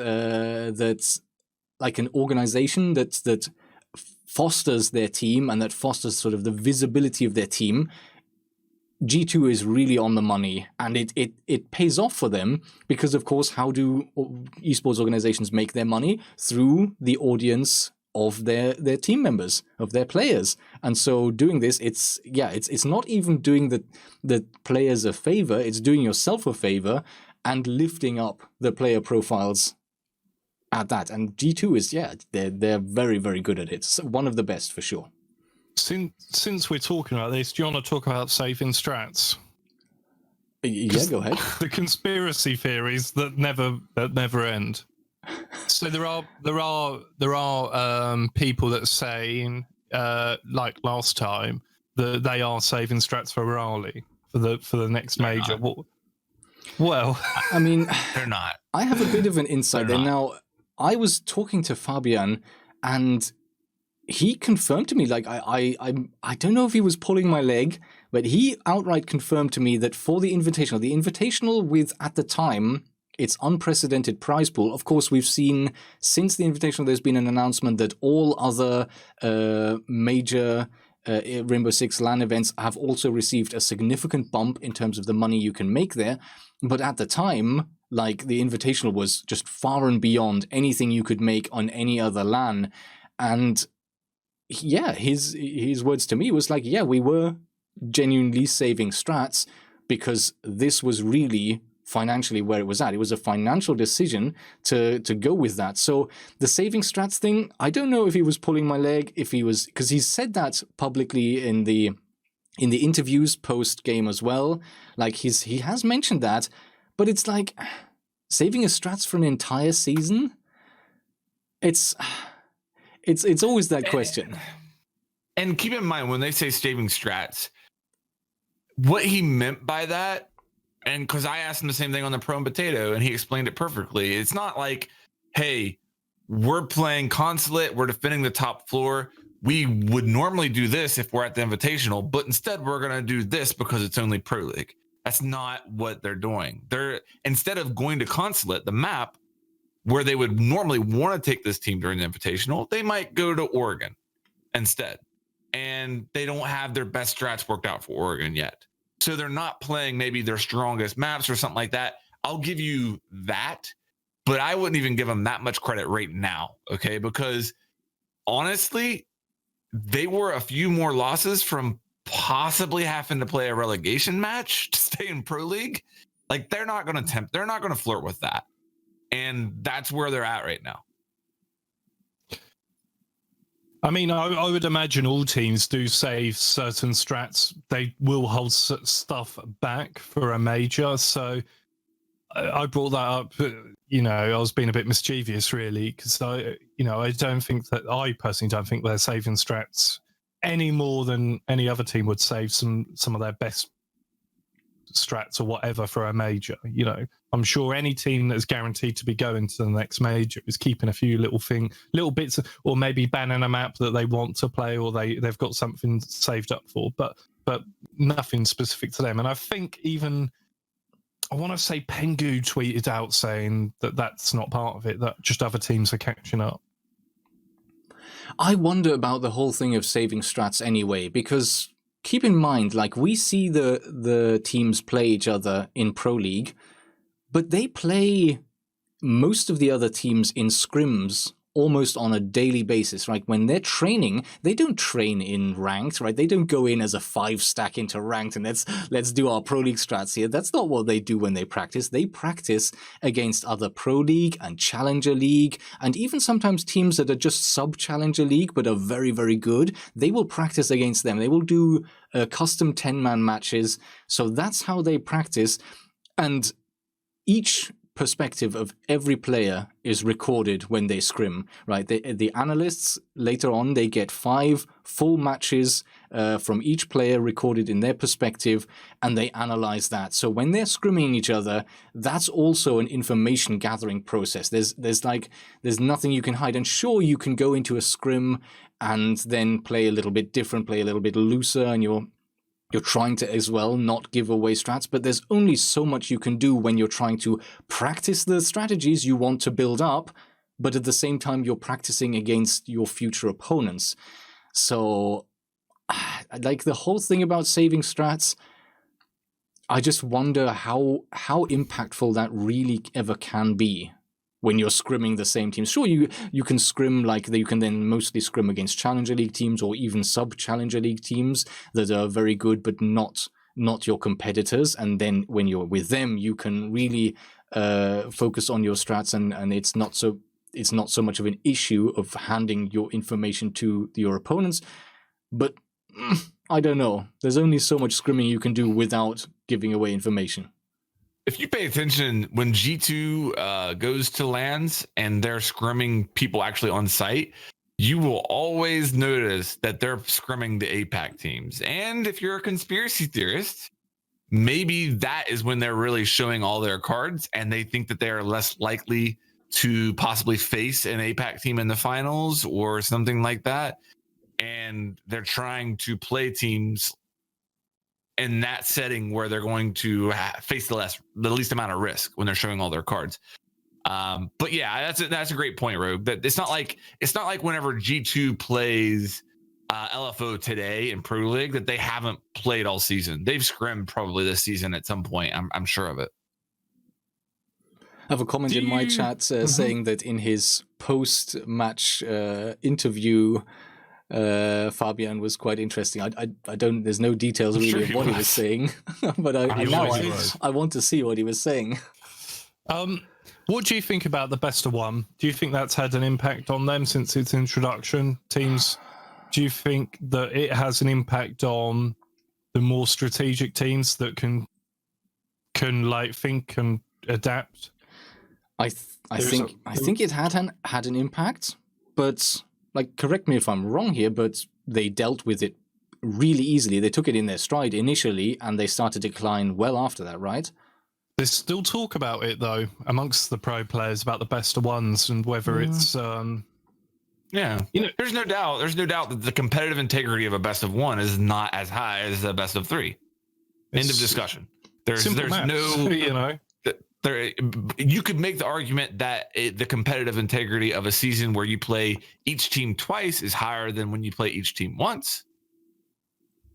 like an organization that fosters their team and that fosters sort of the visibility of their team. G2 is really on the money, and it pays off for them because, of course, how do esports organizations make their money? Through the audience of their team members, of their players. And so doing this, it's not even doing the players a favor, it's doing yourself a favor and lifting up the player profiles at that. And G2 is, they're very, very good at it. So one of the best for sure. Since we're talking about this, do you want to talk about saving strats? Yeah, go ahead. The conspiracy theories that never end. So there are people that say, like last time, that they are saving strats for Raleigh for the next major. Well, I mean, they're not. I have a bit of an insight there. Now, I was talking to Fabian, and he confirmed to me, like, I don't know if he was pulling my leg, but he outright confirmed to me that for the Invitational with, at the time, its unprecedented prize pool. Of course, we've seen since the Invitational, there's been an announcement that all other major Rainbow Six LAN events have also received a significant bump in terms of the money you can make there. But at the time, like, the Invitational was just far and beyond anything you could make on any other LAN. And yeah, his words to me was like, yeah, we were genuinely saving strats because this was really financially where it was at. It was a financial decision to go with that. So the saving strats thing, I don't know if he was pulling my leg, if he was, because he's said that publicly in the interviews post game as well. Like, he has mentioned that, but it's like saving a strats for an entire season. It's always that question. And keep in mind, when they say saving strats, what he meant by that, and because I asked him the same thing on the Pro and Potato, and he explained it perfectly. It's not like, hey, we're playing Consulate, we're defending the top floor. We would normally do this if we're at the Invitational, but instead we're going to do this because it's only Pro League. That's not what they're doing. They're, instead of going to Consulate, the map where they would normally want to take this team during the Invitational, they might go to Oregon instead. And they don't have their best strats worked out for Oregon yet. So they're not playing maybe their strongest maps or something like that. I'll give you that, but I wouldn't even give them that much credit right now, okay? Because honestly, they were a few more losses from possibly having to play a relegation match to stay in Pro League. Like, they're not going to flirt with that. And that's where they're at right now. I mean, I would imagine all teams do save certain strats. They will hold stuff back for a major. So I brought that up. You know, I was being a bit mischievous, really, because I personally don't think they're saving strats any more than any other team would save some of their best strats or whatever for a major. You know, I'm sure any team that's guaranteed to be going to the next major is keeping a few little bits, or maybe banning a map that they want to play, or they've got something saved up for, but nothing specific to them. And I think even, I want to say Pengu tweeted out saying that that's not part of it, that just other teams are catching up. I wonder about the whole thing of saving strats anyway, because keep in mind, like, we see the teams play each other in Pro League, but they play most of the other teams in scrims almost on a daily basis, right? When they're training, they don't train in ranked, right? They don't go in as a 5-stack into ranked and let's do our Pro League strats here. That's not what they do when they practice. They practice against other Pro League and Challenger League, and even sometimes teams that are just sub-Challenger League but are very, very good. They will practice against them. They will do custom 10-man matches. So that's how they practice. And each perspective of every player is recorded when they scrim, right? The analysts, later on, they get 5 full matches from each player recorded in their perspective, and they analyze that. So when they're scrimming each other, that's also an information gathering process. There's nothing you can hide. And sure, you can go into a scrim and then play a little bit different, play a little bit looser, and you're trying to as well not give away strats, but there's only so much you can do when you're trying to practice the strategies you want to build up, but at the same time you're practicing against your future opponents. So, like, the whole thing about saving strats, I just wonder how impactful that really ever can be when you're scrimming the same team. Sure, you can scrim, like, you can then mostly scrim against Challenger League teams or even sub-Challenger League teams that are very good but not your competitors. And then when you're with them, you can really focus on your strats, and it's not so much of an issue of handing your information to your opponents. But I don't know. There's only so much scrimming you can do without giving away information. If you pay attention, when G2 goes to lands and they're scrimming people actually on site, you will always notice that they're scrimming the APAC teams. And if you're a conspiracy theorist, maybe that is when they're really showing all their cards, and they think that they are less likely to possibly face an APAC team in the finals or something like that. And they're trying to play teams in that setting where they're going to face the least amount of risk when they're showing all their cards. But yeah, that's a great point, Rogue. That it's not like whenever G2 plays LFO today in Pro League that they haven't played all season. They've scrimmed probably this season at some point. I'm sure of it. I have a comment in my chat saying that in his post-match interview, Fabian was quite interesting. I don't. There's no details really of what he was saying, but I want to see what he was saying. What do you think about the best of one? Do you think that's had an impact on them since its introduction? Teams, do you think that it has an impact on the more strategic teams that can like think and adapt? I think it had an impact, but, like, correct me if I'm wrong here, but they dealt with it really easily. They took it in their stride initially, and they started to decline well after that, right? There's still talk about it, though, amongst the pro players about the best of ones and whether it's... Yeah, there's no doubt that the competitive integrity of a best of one is not as high as a best of 3. End of discussion. There's maps, no, you know. You could make the argument that the competitive integrity of a season where you play each team twice is higher than when you play each team once.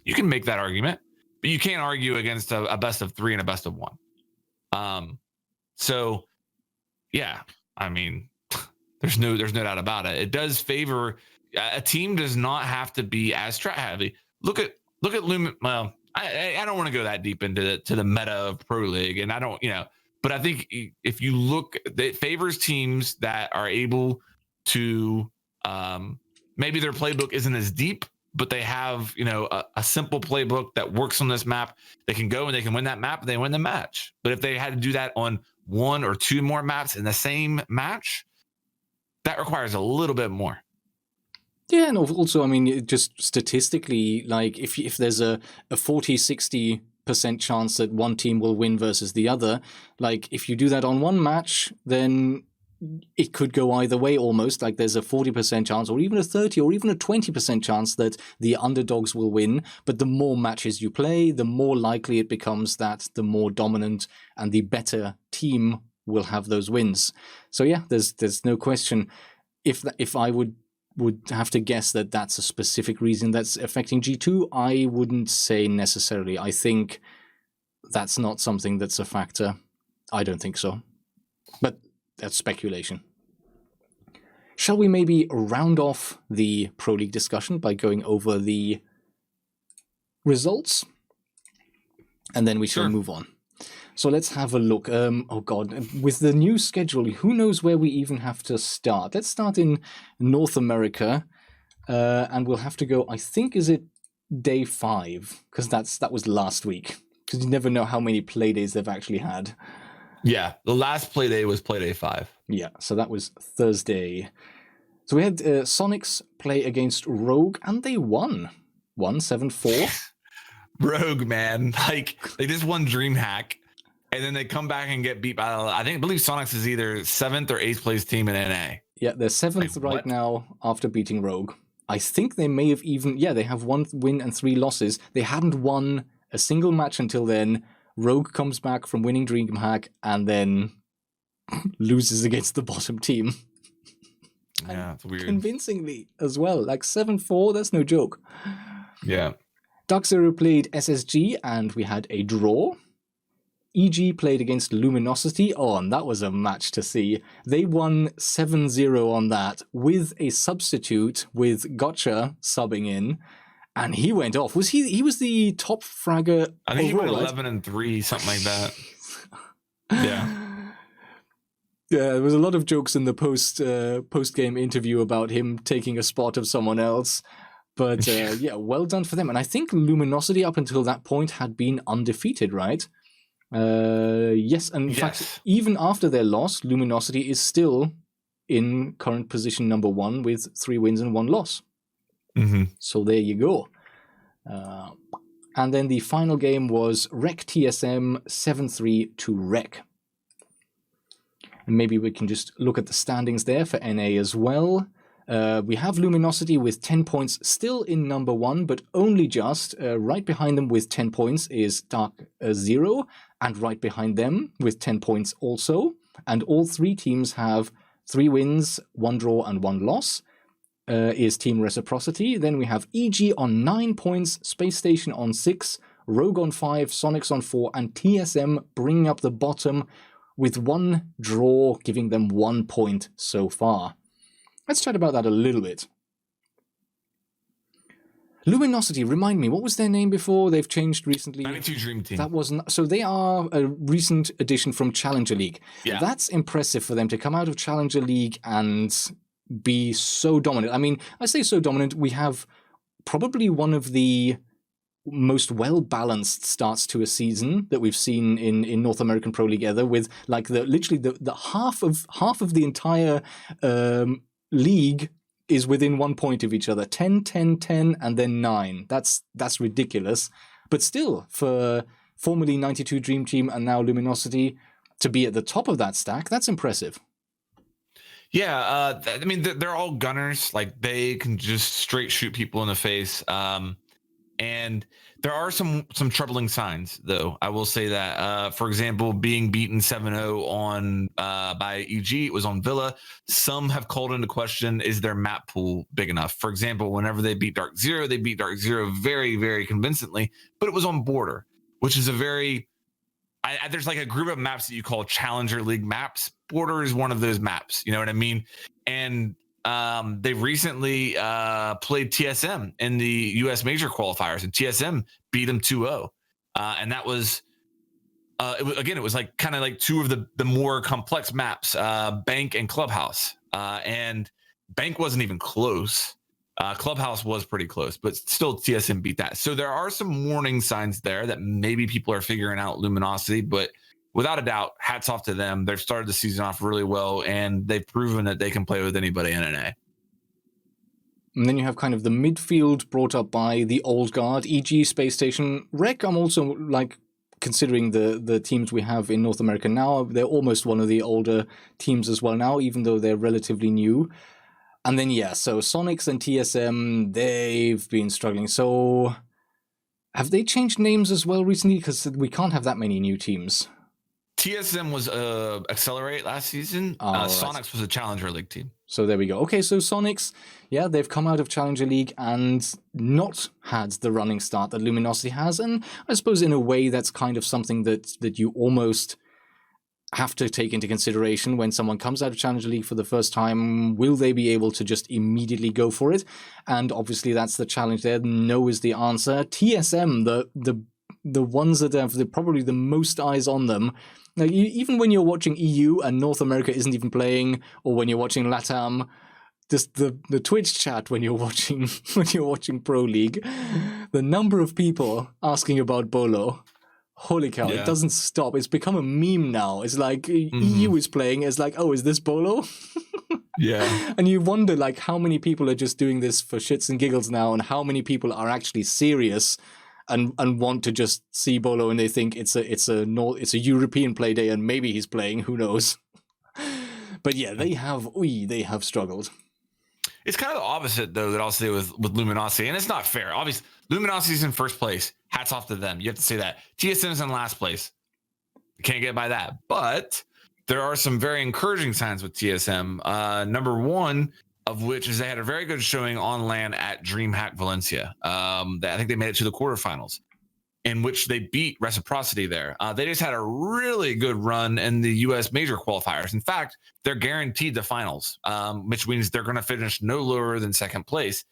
You can make that argument, but you can't argue against a best of 3 and a best of 1. So yeah, I mean, there's no doubt about it. It does favor a team does not have to be as strat heavy. Look at Lumen. Well, I don't want to go that deep into the meta of Pro League, and I don't, but I think if you look, it favors teams that are able to, maybe their playbook isn't as deep, but they have, a simple playbook that works on this map. They can go and they can win that map and they win the match. But if they had to do that on 1 or 2 more maps in the same match, that requires a little bit more. Yeah, and also, I mean, just statistically, like if there's a 40-60% chance that one team will win versus the other, like if you do that on one match, then it could go either way almost. Like there's a 40% chance or even a 30 or even a 20% chance that the underdogs will win. But the more matches you play, the more likely it becomes that the more dominant and the better team will have those wins. So yeah, there's no question. If I would have to guess that that's a specific reason that's affecting G2, I wouldn't say necessarily. I think that's not something that's a factor. I don't think so. But that's speculation. Shall we maybe round off the Pro League discussion by going over the results? And then we shall move on. So let's have a look. Oh God, with the new schedule, who knows where we even have to start? Let's start in North America, and we'll have to go, I think, is it day 5? Because that was last week. Because you never know how many play days they've actually had. Yeah, the last play day was play day 5. Yeah, so that was Thursday. So we had Sonics play against Rogue, and they won. 7-4. Rogue, man. Like, they just won DreamHack. And then they come back and get beat by, I believe Sonics is either 7th or 8th place team in NA. Yeah, they're 7th right now after beating Rogue. I think they may have even, they have 1 win and 3 losses. They hadn't won a single match until then. Rogue comes back from winning DreamHack and then loses against the bottom team. Yeah, it's weird. Convincingly as well. Like 7-4, that's no joke. Yeah. Dark Zero played SSG and we had a draw. EG played against Luminosity. Oh, and that was a match to see. They won 7-0 on that with a substitute with Gotcha subbing in. And he went off. He was the top fragger? I think overall, he went 11 and 3, something like that. Yeah. Yeah, there was a lot of jokes in the post-game interview about him taking a spot of someone else. But yeah, well done for them. And I think Luminosity up until that point had been undefeated, right? Yes, and in fact, even after their loss, Luminosity is still in current position number 1 with 3 wins and 1 loss. Mm-hmm. So there you go. And then the final game was Rec TSM 7-3 to Rec. And maybe we can just look at the standings there for NA as well. We have Luminosity with 10 points still in number 1, but only just. Right behind them with 10 points is Dark Zero, and right behind them with 10 points also. And all 3 teams have 3 wins, 1 draw, and 1 loss. Is Team Reciprocity. Then we have EG on 9 points, Space Station on 6, Rogue on 5, Sonics on 4, and TSM bringing up the bottom with 1 draw, giving them 1 point so far. Let's chat about that a little bit. Luminosity, remind me, what was their name before? They've changed recently. 92 Dream Team. That wasn't. So they are a recent addition from Challenger League. Yeah. That's impressive for them to come out of Challenger League and be so dominant. I mean, I say so dominant, we have probably one of the most well-balanced starts to a season that we've seen in North American Pro League ever, with like literally the half of the entire league is within 1 point of each other. 10, 10, 10, and then 9. That's ridiculous. But still, for formerly 92 Dream Team and now Luminosity to be at the top of that stack, that's impressive. Yeah, I mean, they're all gunners. Like, they can just straight shoot people in the face. And there are some troubling signs, though. I will say that, for example, being beaten 7-0 on by EG, it was on Villa. Some have called into question, is their map pool big enough? For example, whenever they beat Dark Zero, they beat Dark Zero very, very convincingly, but it was on Border, which is a very there's like a group of maps that you call Challenger League maps. Border is one of those maps. You know what I mean? And they recently played TSM in the US major qualifiers, and TSM beat them 2-0. And that was, it was like kind of like two of the more complex maps, Bank and Clubhouse. And Bank wasn't even close. Clubhouse was pretty close, but still TSM beat that. So there are some warning signs there that maybe people are figuring out Luminosity, but without a doubt, hats off to them. They've started the season off really well, and they've proven that they can play with anybody in NA. And then you have kind of the midfield brought up by the old guard, e.g. Space Station. Rec, I'm also like considering the teams we have in North America now. They're almost one of the older teams as well now, even though they're relatively new. And then, so Sonics and TSM, they've been struggling. So have they changed names as well recently? Because we can't have that many new teams. TSM was Accelerate last season. Sonics was a Challenger League team. So there we go. Okay, so Sonics, they've come out of Challenger League and not had the running start that Luminosity has. And I suppose in a way that's kind of something that you almost have to take into consideration when someone comes out of Challenger League for the first time. Will they be able to just immediately go for it? And obviously that's the challenge there. No is the answer. TSM, the ones that have probably the most eyes on them. Like, even when you're watching EU and North America isn't even playing, or when you're watching LATAM, just the Twitch chat when you're watching Pro League, the number of people asking about Bolo. Holy cow, It doesn't stop. It's become a meme now. It's like EU is playing. It's like, oh, is this Bolo? Yeah. And you wonder like how many people are just doing this for shits and giggles now, and how many people are actually serious and want to just see Bolo, and they think it's a European play day and maybe he's playing. Who knows? But they have struggled. It's kind of the opposite, though, that I'll say with Luminosity, and it's not fair. Obviously, Luminosity's in first place. Hats off to them. You have to say that. TSM's in last place. You can't get by that. But there are some very encouraging signs with TSM. Number one of which is they had a very good showing on land at DreamHack Valencia. I think they made it to the quarterfinals, in which they beat Reciprocity there. They just had a really good run in the U.S. major qualifiers. In fact, they're guaranteed the finals, which means they're going to finish no lower than second place.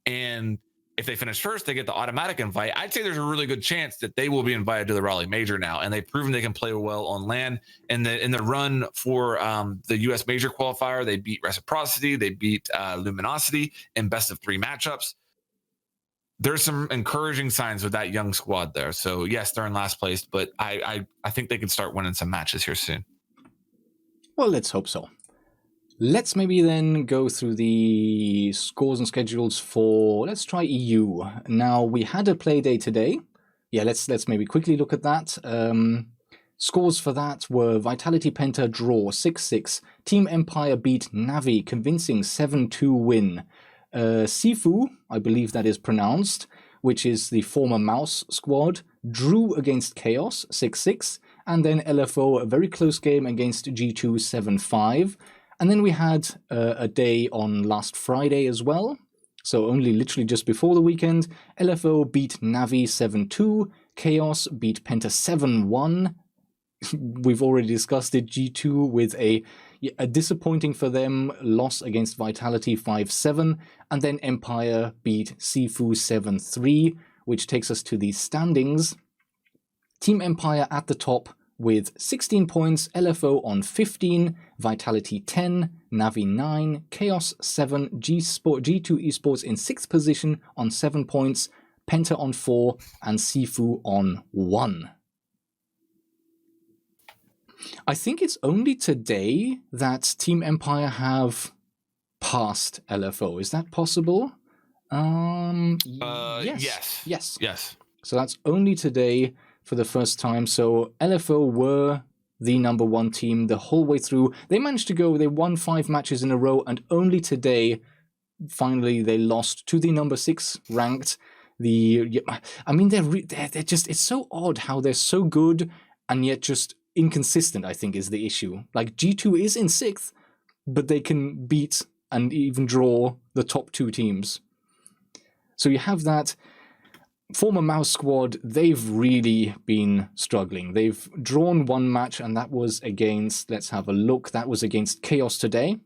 And if they finish first, they get the automatic invite. I'd say there's a really good chance that they will be invited to the Raleigh Major now, and they've proven they can play well on land. And in the run for the U.S. major qualifier, they beat Reciprocity, they beat Luminosity in best of 3 matchups. There's some encouraging signs with that young squad there. So yes, they're in last place, but I think they can start winning some matches here soon. Well, let's hope so. Let's maybe then go through the scores and schedules for, let's try EU. Now, we had a play day today. Yeah, let's maybe quickly look at that. Scores for that were Vitality Penta draw 6-6. Team Empire beat Navi, convincing 7-2 win. Sifu, I believe that is pronounced, which is the former Mouse squad, drew against Chaos 6-6. And then LFO, a very close game against G2 7-5. And then we had a day on last Friday as well, so only literally just before the weekend. LFO beat Navi 7-2, Chaos beat Penta 7-1. We've already discussed it, G2 with a disappointing for them loss against Vitality 5-7, and then Empire beat Sifu 7-3, which takes us to the standings. Team Empire at the top with 16 points, LFO on 15, Vitality 10, Navi 9, Chaos 7, G2 Esports in 6th position on 7 points, Penta on 4, and Sifu on 1. I think it's only today that Team Empire have passed LFO. Is that possible? Yes. So that's only today for the first time. So LFO were the number 1 team the whole way through. They managed to go, they won 5 matches in a row, and only today, finally, they lost to the number 6 ranked, I mean, they're just, it's so odd how they're so good and yet just inconsistent, I think, is the issue. Like, G2 is in 6th, but they can beat and even draw the top 2 teams. So you have that. Former Mouse Squad, they've really been struggling. They've drawn 1 match, and that was against, let's have a look, that was against Chaos today.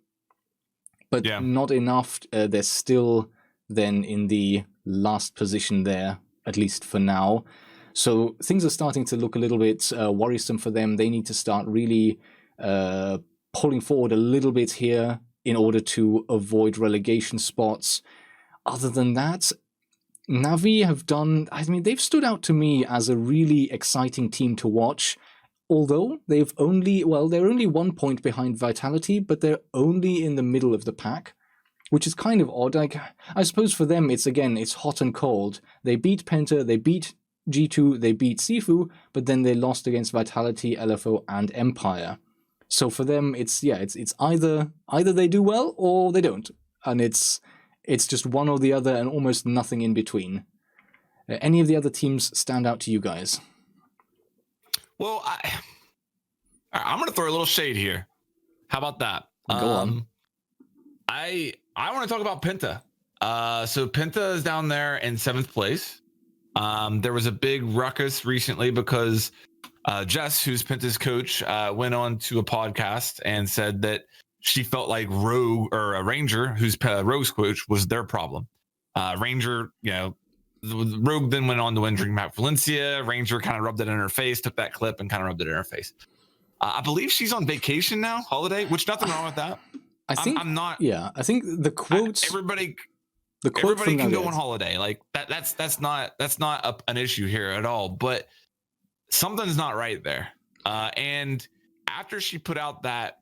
But not enough. They're still then in the last position there, at least for now. So things are starting to look a little bit worrisome for them. They need to start really pulling forward a little bit here in order to avoid relegation spots. Other than that, Navi have done, I mean, they've stood out to me as a really exciting team to watch, although they're only 1 point behind Vitality, but they're only in the middle of the pack, which is kind of odd. Like, I suppose for them, it's hot and cold. They beat Penta, they beat G2, they beat Sifu, but then they lost against Vitality, LFO, and Empire. So for them, it's either they do well or they don't, and it's just one or the other and almost nothing in between. Any of the other teams stand out to you guys? Well, I'm going to throw a little shade here. How about that? Go on. I want to talk about Penta. So Penta is down there in 7th place. There was a big ruckus recently because Jess, who's Penta's coach, went on to a podcast and said that she felt like Rogue or Ranger, who's Rogue's coach, was their problem. Ranger, Rogue then went on to win Dream Map Valencia. Ranger kind of rubbed it in her face, took that clip and kind of rubbed it in her face. I believe she's on vacation now, holiday, which nothing wrong with that. I think I'm not. Yeah, I think the quotes. Everybody can go on holiday. Like that's not an issue here at all. But something's not right there. And after she put out that.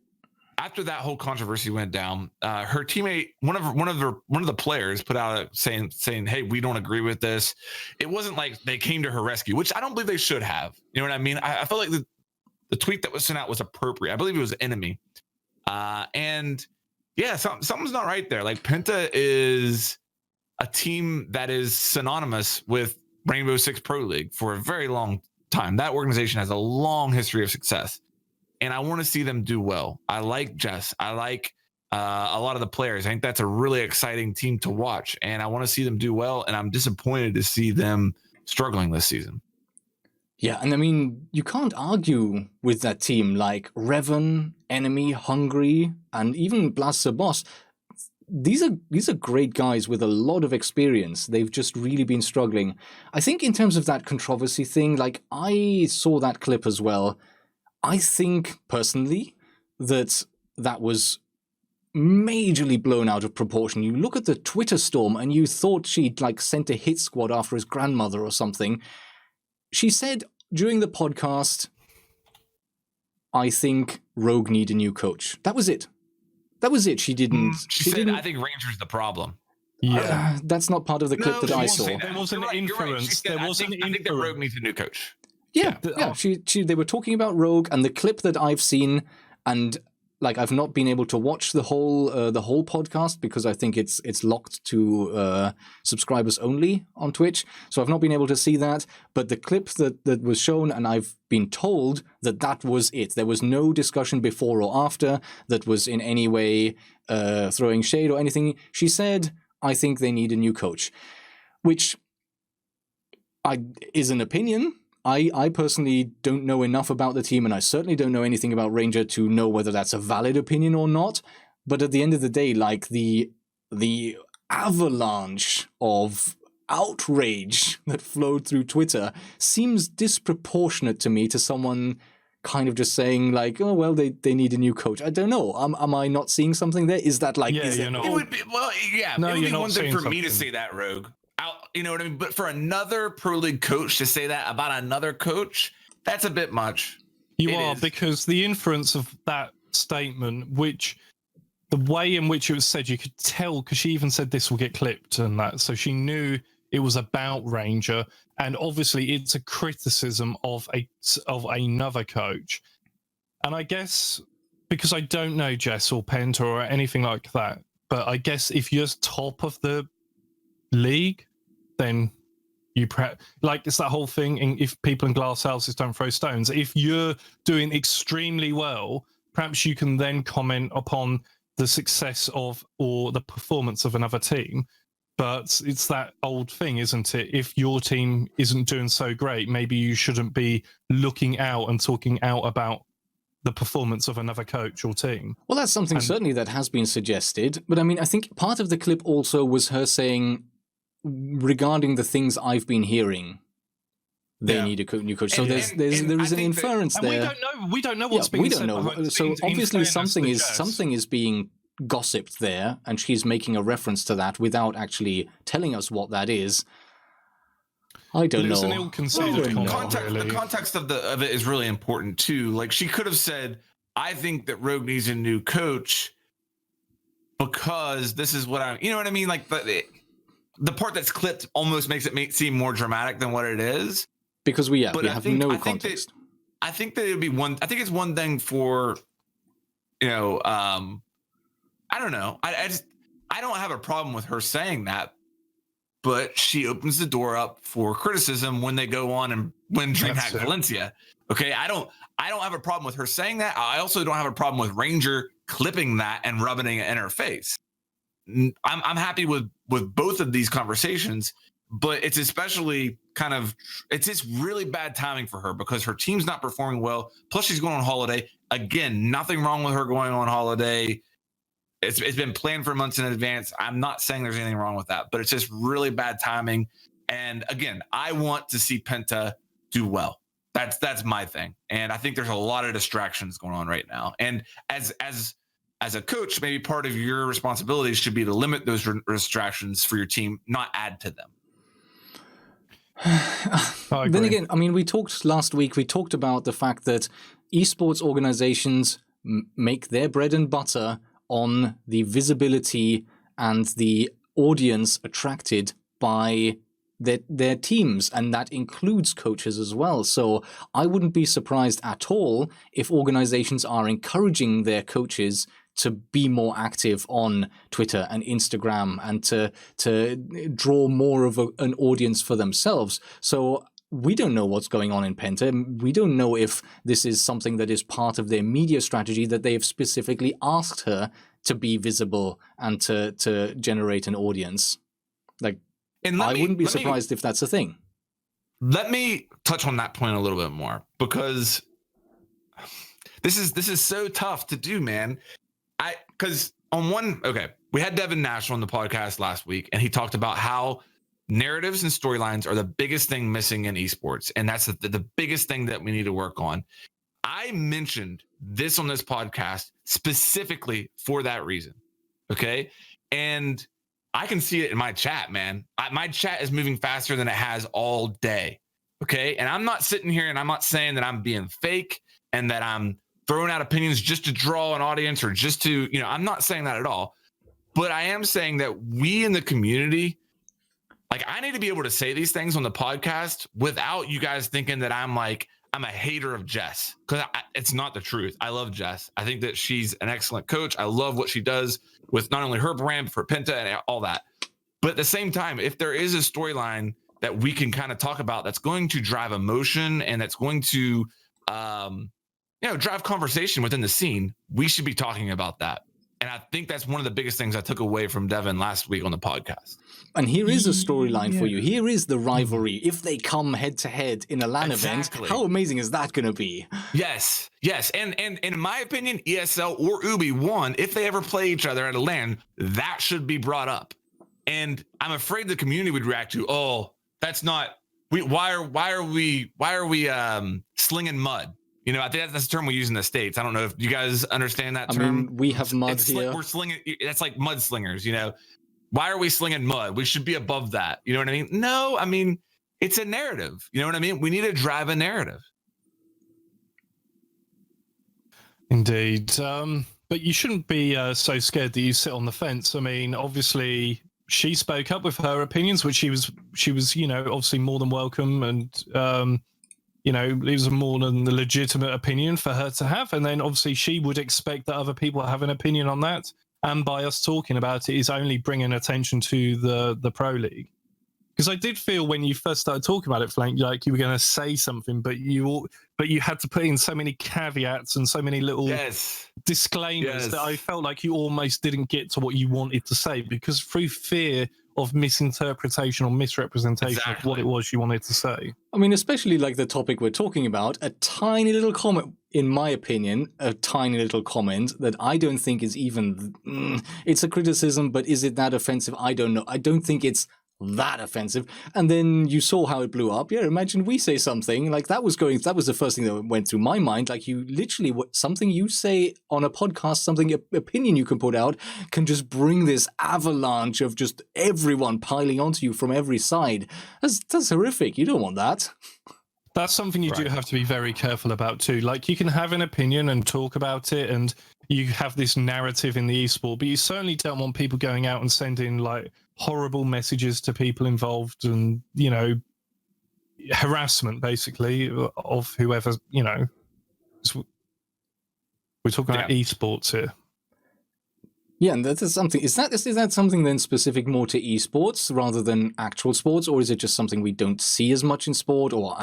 After that whole controversy went down, her teammate, one of the players, put out saying, "Hey, we don't agree with this." It wasn't like they came to her rescue, which I don't believe they should have. You know what I mean? I felt like the tweet that was sent out was appropriate. I believe it was enemy, and yeah, something's not right there. Like, Penta is a team that is synonymous with Rainbow Six Pro League for a very long time. That organization has a long history of success. And I want to see them do well. I like Jess. I like a lot of the players. I think that's a really exciting team to watch. And I want to see them do well. And I'm disappointed to see them struggling this season. Yeah, and I mean, you can't argue with that team. Like Revan, Enemy, Hungry, and even Blaster Boss. These are great guys with a lot of experience. They've just really been struggling. I think in terms of that controversy thing, like, I saw that clip as well. I think, personally, that was majorly blown out of proportion. You look at the Twitter storm and you thought she'd, like, sent a hit squad after his grandmother or something. She said during the podcast, "I think Rogue need a new coach." That was it. She didn't... She said, "I think Ranger's the problem." Yeah. That's not part of the clip that I saw. There was an inference. There was an inference. I think that Rogue needs a new coach. Yeah. They were talking about Rogue, and the clip that I've seen, and like, I've not been able to watch the whole podcast because I think it's locked to subscribers only on Twitch, so I've not been able to see that. But the clip that was shown, and I've been told that was it. There was no discussion before or after that was in any way throwing shade or anything. She said, "I think they need a new coach," which is an opinion. I personally don't know enough about the team, and I certainly don't know anything about Ranger to know whether that's a valid opinion or not. But at the end of the day, like, the avalanche of outrage that flowed through Twitter seems disproportionate to me to someone kind of just saying, like, "Oh, well, they need a new coach." I don't know. Am I not seeing something there? Is that like... Yeah, it would be, well, yeah. No, it would you're be not one thing for seeing me to something. say that, Rogue. You know what I mean? But for another Pro League coach to say that about another coach, that's a bit much. Because the inference of that statement, which the way in which it was said, you could tell, because she even said this will get clipped and that, so she knew it was about Ranger, and obviously it's a criticism of another coach. And I guess, because I don't know Jess or Penta or anything like that, but I guess if you're top of the league, then like it's that whole thing. If people in glass houses don't throw stones, if you're doing extremely well, perhaps you can then comment upon the success of or the performance of another team. But it's that old thing, isn't it? If your team isn't doing so great, maybe you shouldn't be looking out and talking out about the performance of another coach or team. Well, that's something certainly that has been suggested. But I mean, I think part of the clip also was her saying, regarding the things I've been hearing, they need a new coach. So there is an inference there. We don't know what's being said. We don't know. So obviously something is being gossiped there, and she's making a reference to that without actually telling us what that is. I don't know. It's an ill-considered The context of it is really important too. Like, she could have said, "I think that Rogue needs a new coach because this is what I'm." You know what I mean? Like the part that's clipped almost makes it seem more dramatic than what it is. Because we have no context. I think that it would be one. I think it's one thing for, I don't know. I don't have a problem with her saying that, but she opens the door up for criticism when they go on and win DreamHack Valencia. Okay, I don't have a problem with her saying that. I also don't have a problem with Ranger clipping that and rubbing it in her face. I'm happy with both of these conversations, but it's especially it's just really bad timing for her because her team's not performing well. Plus, she's going on holiday. Again, nothing wrong with her going on holiday. It's been planned for months in advance. I'm not saying there's anything wrong with that, but it's just really bad timing. And again, I want to see Penta do well. That's my thing. And I think there's a lot of distractions going on right now. And as a coach, maybe part of your responsibilities should be to limit those distractions for your team, not add to them. Then again, I mean, we talked about the fact that esports organizations make their bread and butter on the visibility and the audience attracted by their teams, and that includes coaches as well. So I wouldn't be surprised at all if organizations are encouraging their coaches to be more active on Twitter and Instagram and to draw more of an audience for themselves. So we don't know what's going on in Penta. We don't know if this is something that is part of their media strategy, that they have specifically asked her to be visible and to generate an audience. I wouldn't be surprised if that's a thing. Let me touch on that point a little bit more, because this is so tough to do, man. We had Devin Nash on the podcast last week, and he talked about how narratives and storylines are the biggest thing missing in esports, and that's the biggest thing that we need to work on. I mentioned this on this podcast specifically for that reason, okay? And I can see it in my chat, man. My chat is moving faster than it has all day, okay? And I'm not sitting here and I'm not saying that I'm being fake and that I'm throwing out opinions just to draw an audience or just to, I'm not saying that at all. But I am saying that we in the community, I need to be able to say these things on the podcast without you guys thinking that I'm a hater of Jess, because it's not the truth. I love Jess. I think that she's an excellent coach. I love what she does with not only her brand, but for Penta and all that. But at the same time, if there is a storyline that we can kind of talk about that's going to drive emotion and that's going to, drive conversation within the scene, we should be talking about that. And I think that's one of the biggest things I took away from Devin last week on the podcast. And here is a storyline for you. Here is the rivalry. If they come head to head in a LAN event, how amazing is that going to be? Yes. And in my opinion, ESL or Ubi, if they ever play each other at a LAN, that should be brought up. And I'm afraid the community would react to, that's not. Why are we slinging mud? I think that's the term we use in the States. I don't know if you guys understand that term. I mean, we have mud here. We're slinging. That's like mud slingers. Why are we slinging mud? We should be above that. You know what I mean? No, I mean, it's a narrative. You know what I mean? We need to drive a narrative. Indeed. But you shouldn't be so scared that you sit on the fence. I mean, obviously, she spoke up with her opinions, which she was, obviously more than welcome, and it was more than the legitimate opinion for her to have. And then obviously she would expect that other people have an opinion on that. And by us talking about it is only bringing attention to the Pro League. Because I did feel when you first started talking about it, Flank, like you were going to say something, but you had to put in so many caveats and so many little disclaimers that I felt like you almost didn't get to what you wanted to say, because through fear of misinterpretation or misrepresentation of what it was you wanted to say. I mean, especially like the topic we're talking about, a tiny little comment, in my opinion, a tiny little comment that I don't think is even, it's a criticism, but is it that offensive? I don't know. I don't think it's that offensive. And then you saw how it blew up. Yeah, imagine we say something like that was the first thing that went through my mind. Like, you literally, something you say on a podcast, something, opinion you can put out, can just bring this avalanche of just everyone piling onto you from every side. That's horrific. You don't want that. That's something you do have to be very careful about too. Like, you can have an opinion and talk about it, and you have this narrative in the esport, but you certainly don't want people going out and sending like horrible messages to people involved, and, you know, harassment basically of whoever, you know. We're talking about esports here. Yeah, and that is something. Is that something then specific more to esports rather than actual sports, or is it just something we don't see as much in sport, or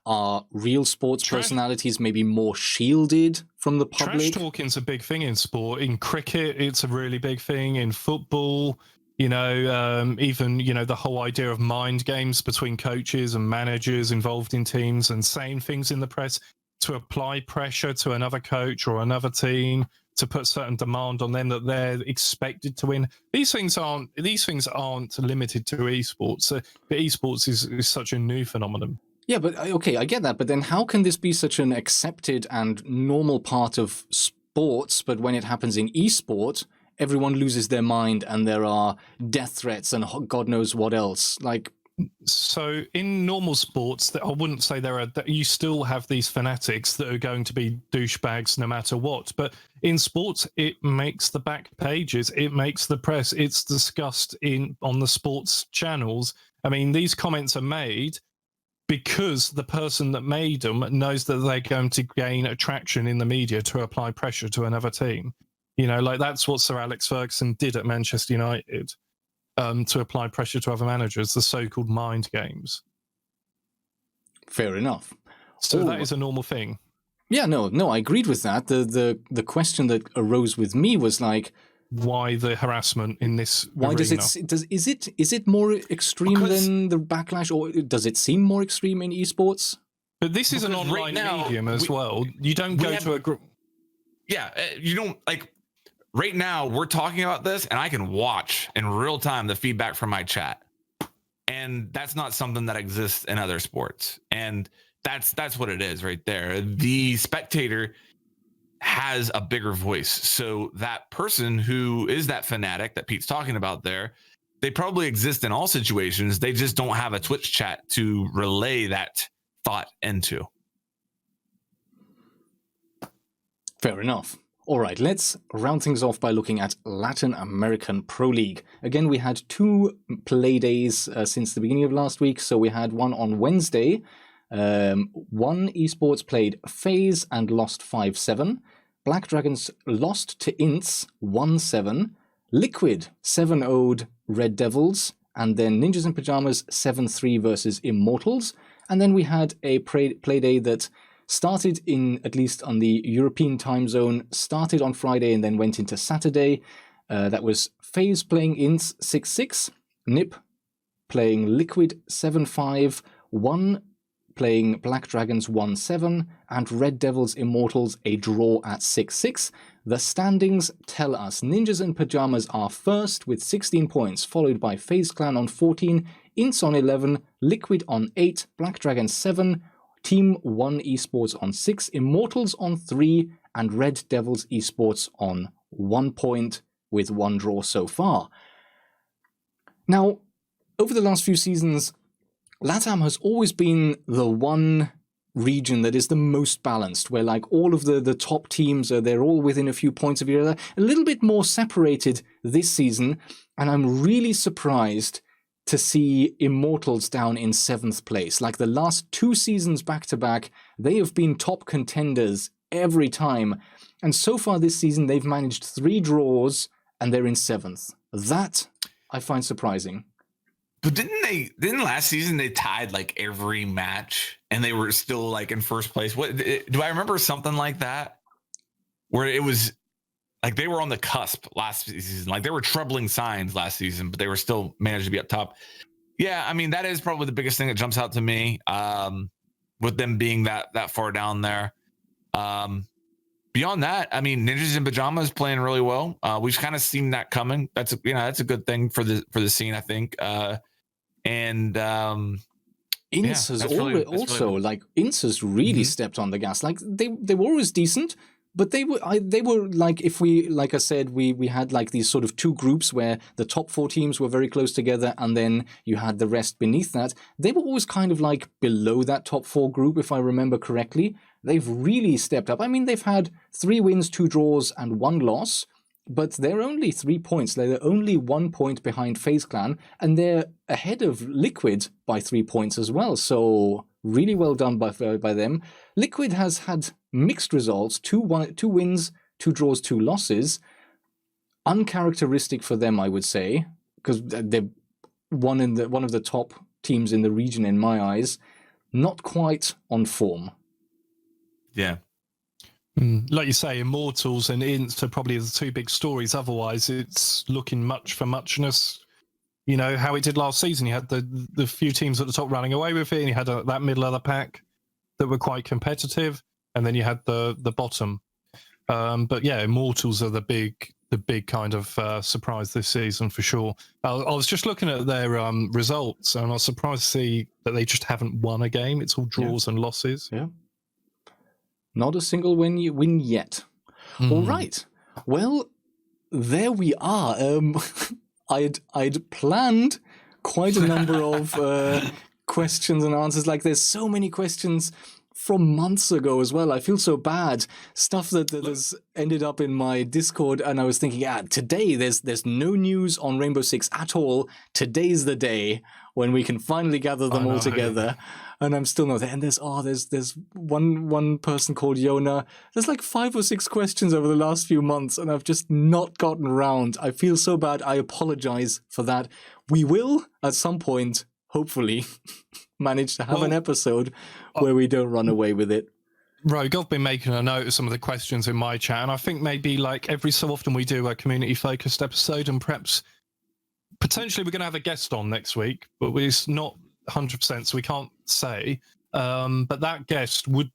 are real sports personalities maybe more shielded from the public? Trash talking's a big thing in sport. In cricket, it's a really big thing. In football, you know, even, you know, the whole idea of mind games between coaches and managers involved in teams and saying things in the press to apply pressure to another coach or another team, to put certain demand on them that they're expected to win. These things aren't limited to esports. But esports is such a new phenomenon. Yeah, but okay, I get that. But then how can this be such an accepted and normal part of sports, but when it happens in esport, everyone loses their mind and there are death threats and God knows what else? Like, so in normal sports, I wouldn't say you still have these fanatics that are going to be douchebags no matter what. But in sports, it makes the back pages, it makes the press, it's discussed on the sports channels. I mean, these comments are made because the person that made them knows that they're going to gain attraction in the media to apply pressure to another team. You know, like that's what Sir Alex Ferguson did at Manchester United. To apply pressure to other managers, the so-called mind games. Fair enough. So that is a normal thing. Yeah, no, I agreed with that. The question that arose with me was like, why the harassment in this? Why arena? Is it more extreme than the backlash, or does it seem more extreme in esports? But this is an online medium as well. You don't go to a group. Yeah, you don't like. Right now, we're talking about this, and I can watch in real time the feedback from my chat, and that's not something that exists in other sports. And that's what it is right there. The spectator has a bigger voice, so that person who is that fanatic that Pete's talking about there, they probably exist in all situations. They just don't have a Twitch chat to relay that thought into. Fair enough. All right, let's round things off by looking at Latin American Pro League. Again, we had 2 play days since the beginning of last week. So we had one on Wednesday. One esports played FaZe and lost 5-7. Black Dragons lost to Ints 1-7. Liquid 7-0'd Red Devils. And then Ninjas in Pajamas 7-3 versus Immortals. And then we had a play day that started at least on the European time zone, started on Friday and then went into Saturday. That was FaZe playing Ints 6-6, Nip playing Liquid 7-5, 1 playing Black Dragons 1-7, and Red Devils Immortals a draw at 6-6. The standings tell us Ninjas in Pajamas are first with 16 points, followed by FaZe Clan on 14, Ints on 11, Liquid on 8, Black Dragons 7, Team 1 Esports on 6, Immortals on 3, and Red Devils Esports on 1 point with 1 draw so far. Now, over the last few seasons, LATAM has always been the one region that is the most balanced, where like all of the top teams they're all within a few points of each other, a little bit more separated this season, and I'm really surprised to see Immortals down in 7th place. Like the last 2 seasons back-to-back, they have been top contenders every time. And so far this season, they've managed 3 draws and they're in 7th. That I find surprising. But didn't last season they tied like every match and they were still like in first place? What do I remember something like that? Where it was like they were on the cusp last season, like there were troubling signs last season, but they were still managed to be up top. Yeah, I mean that is probably the biggest thing that jumps out to me, with them being that far down there. Beyond that, I mean, Ninjas in Pajamas playing really well. We've kind of seen that coming. That's a good thing for the scene, I think. And Ince has also like Ince has really stepped on the gas. Like they were always decent, but they were like, if we, like I said, we had like these sort of two groups where the top 4 teams were very close together, and then you had the rest beneath that. They were always kind of like below that top 4 group, if I remember correctly. They've really stepped up. I mean, they've had 3 wins, 2 draws, and 1 loss. But they're only 3 points. They're only 1 point behind FaZe Clan, and they're ahead of Liquid by 3 points as well. So really well done by them. Liquid has had mixed results: 2 wins, 2 draws, 2 losses. Uncharacteristic for them, I would say, because they're one of the top teams in the region in my eyes. Not quite on form. Yeah. Like you say, Immortals and Ints are probably the 2 big stories. Otherwise, it's looking much for muchness. You know, how it did last season. You had the few teams at the top running away with it, and you had that middle of the pack that were quite competitive, and then you had the bottom. But yeah, Immortals are the big kind of surprise this season for sure. I was just looking at their results, and I was surprised to see that they just haven't won a game. It's all draws and losses. Yeah. Not a single win yet. All right. Well, there we are. I'd planned quite a number of questions and answers. Like, there's so many questions from months ago as well. I feel so bad. Stuff that has ended up in my Discord, and I was thinking, today there's no news on Rainbow Six at all. Today's the day when we can finally gather them all together. And I'm still not there. And there's one person called Yona. There's like 5 or 6 questions over the last few months, and I've just not gotten around. I feel so bad. I apologize for that. We will, at some point, hopefully, manage to have an episode where we don't run away with it. Rogue, I've been making a note of some of the questions in my chat, and I think maybe like every so often we do a community-focused episode, and perhaps potentially we're going to have a guest on next week, but it's not 100%, so we can't say. But that guest would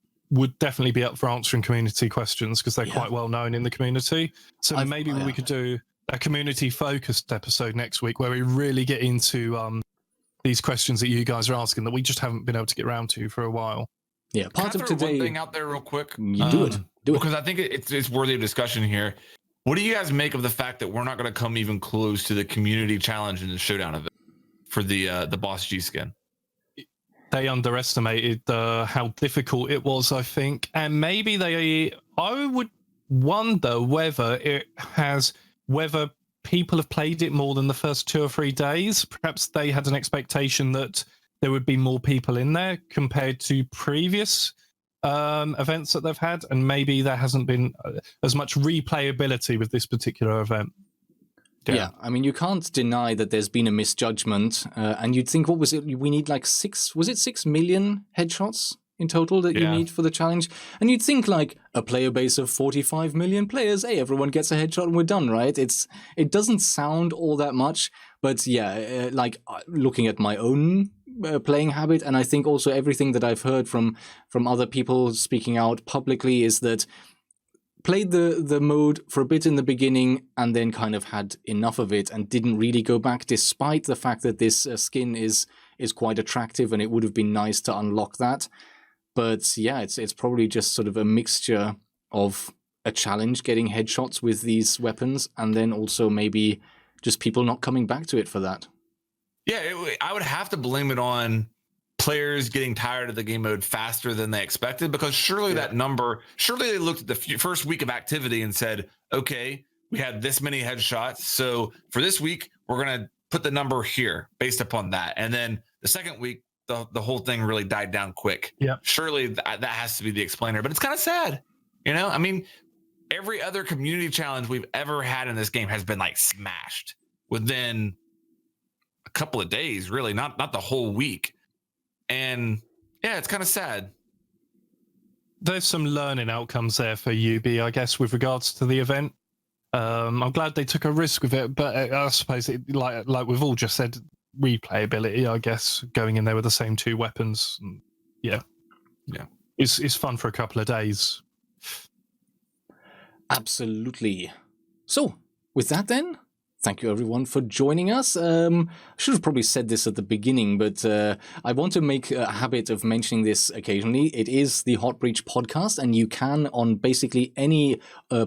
definitely be up for answering community questions because they're quite well known in the community. So maybe we could do a community-focused episode next week where we really get into these questions that you guys are asking that we just haven't been able to get around to for a while. Yeah, part of today. One thing out there real quick. You do it because I think it's worthy of discussion here. What do you guys make of the fact that we're not going to come even close to the community challenge and the showdown event for the Boss G skin? They underestimated how difficult it was, I think, and maybe I would wonder whether people have played it more than the first 2 or 3 days. Perhaps they had an expectation that there would be more people in there compared to previous events that they've had, and maybe there hasn't been as much replayability with this particular event. Yeah, I mean, you can't deny that there's been a misjudgment, and you'd think, what was it? We need like 6 million headshots in total that you need for the challenge? And you'd think like a player base of 45 million players, hey, everyone gets a headshot and we're done, right? It doesn't sound all that much, but yeah, like looking at my own playing habit, and I think also everything that I've heard from other people speaking out publicly is that played the mode for a bit in the beginning and then kind of had enough of it and didn't really go back, despite the fact that this skin is quite attractive and it would have been nice to unlock that. But yeah, it's probably just sort of a mixture of a challenge getting headshots with these weapons and then also maybe just people not coming back to it for that. Yeah, I would have to blame it on players getting tired of the game mode faster than they expected, because surely they looked at the first week of activity and said, okay, we had this many headshots, so for this week we're going to put the number here based upon that. And then the second week the whole thing really died down quick. Yeah, surely that has to be the explainer. But it's kind of sad, I mean, every other community challenge we've ever had in this game has been like smashed within a couple of days, really, not the whole week. And yeah, it's kind of sad. There's some learning outcomes there for UB, I guess, with regards to the event. I'm glad they took a risk with it, but I suppose like we've all just said, replayability, I guess, going in there with the same 2 weapons. Yeah. It's fun for a couple of days. Absolutely. So, with that then, thank you everyone for joining us. I should have probably said this at the beginning, but I want to make a habit of mentioning this occasionally. It is the Hot Breach podcast, and you can, on basically any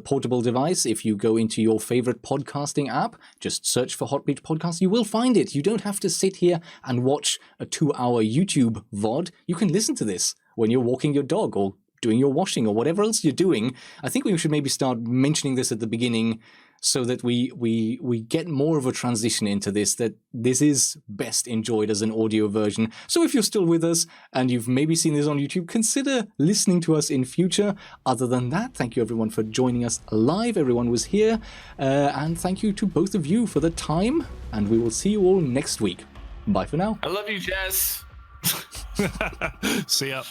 portable device, if you go into your favorite podcasting app, just search for Hot Breach podcast, you will find it. You don't have to sit here and watch a 2-hour YouTube VOD. You can listen to this when you're walking your dog or doing your washing or whatever else you're doing. I think we should maybe start mentioning this at the beginning so that we get more of a transition into this, that this is best enjoyed as an audio version. So if you're still with us and you've maybe seen this on YouTube, consider listening to us in future. Other than that, thank you everyone for joining us live. Everyone was here. And thank you to both of you for the time. And we will see you all next week. Bye for now. I love you, Jess. See ya.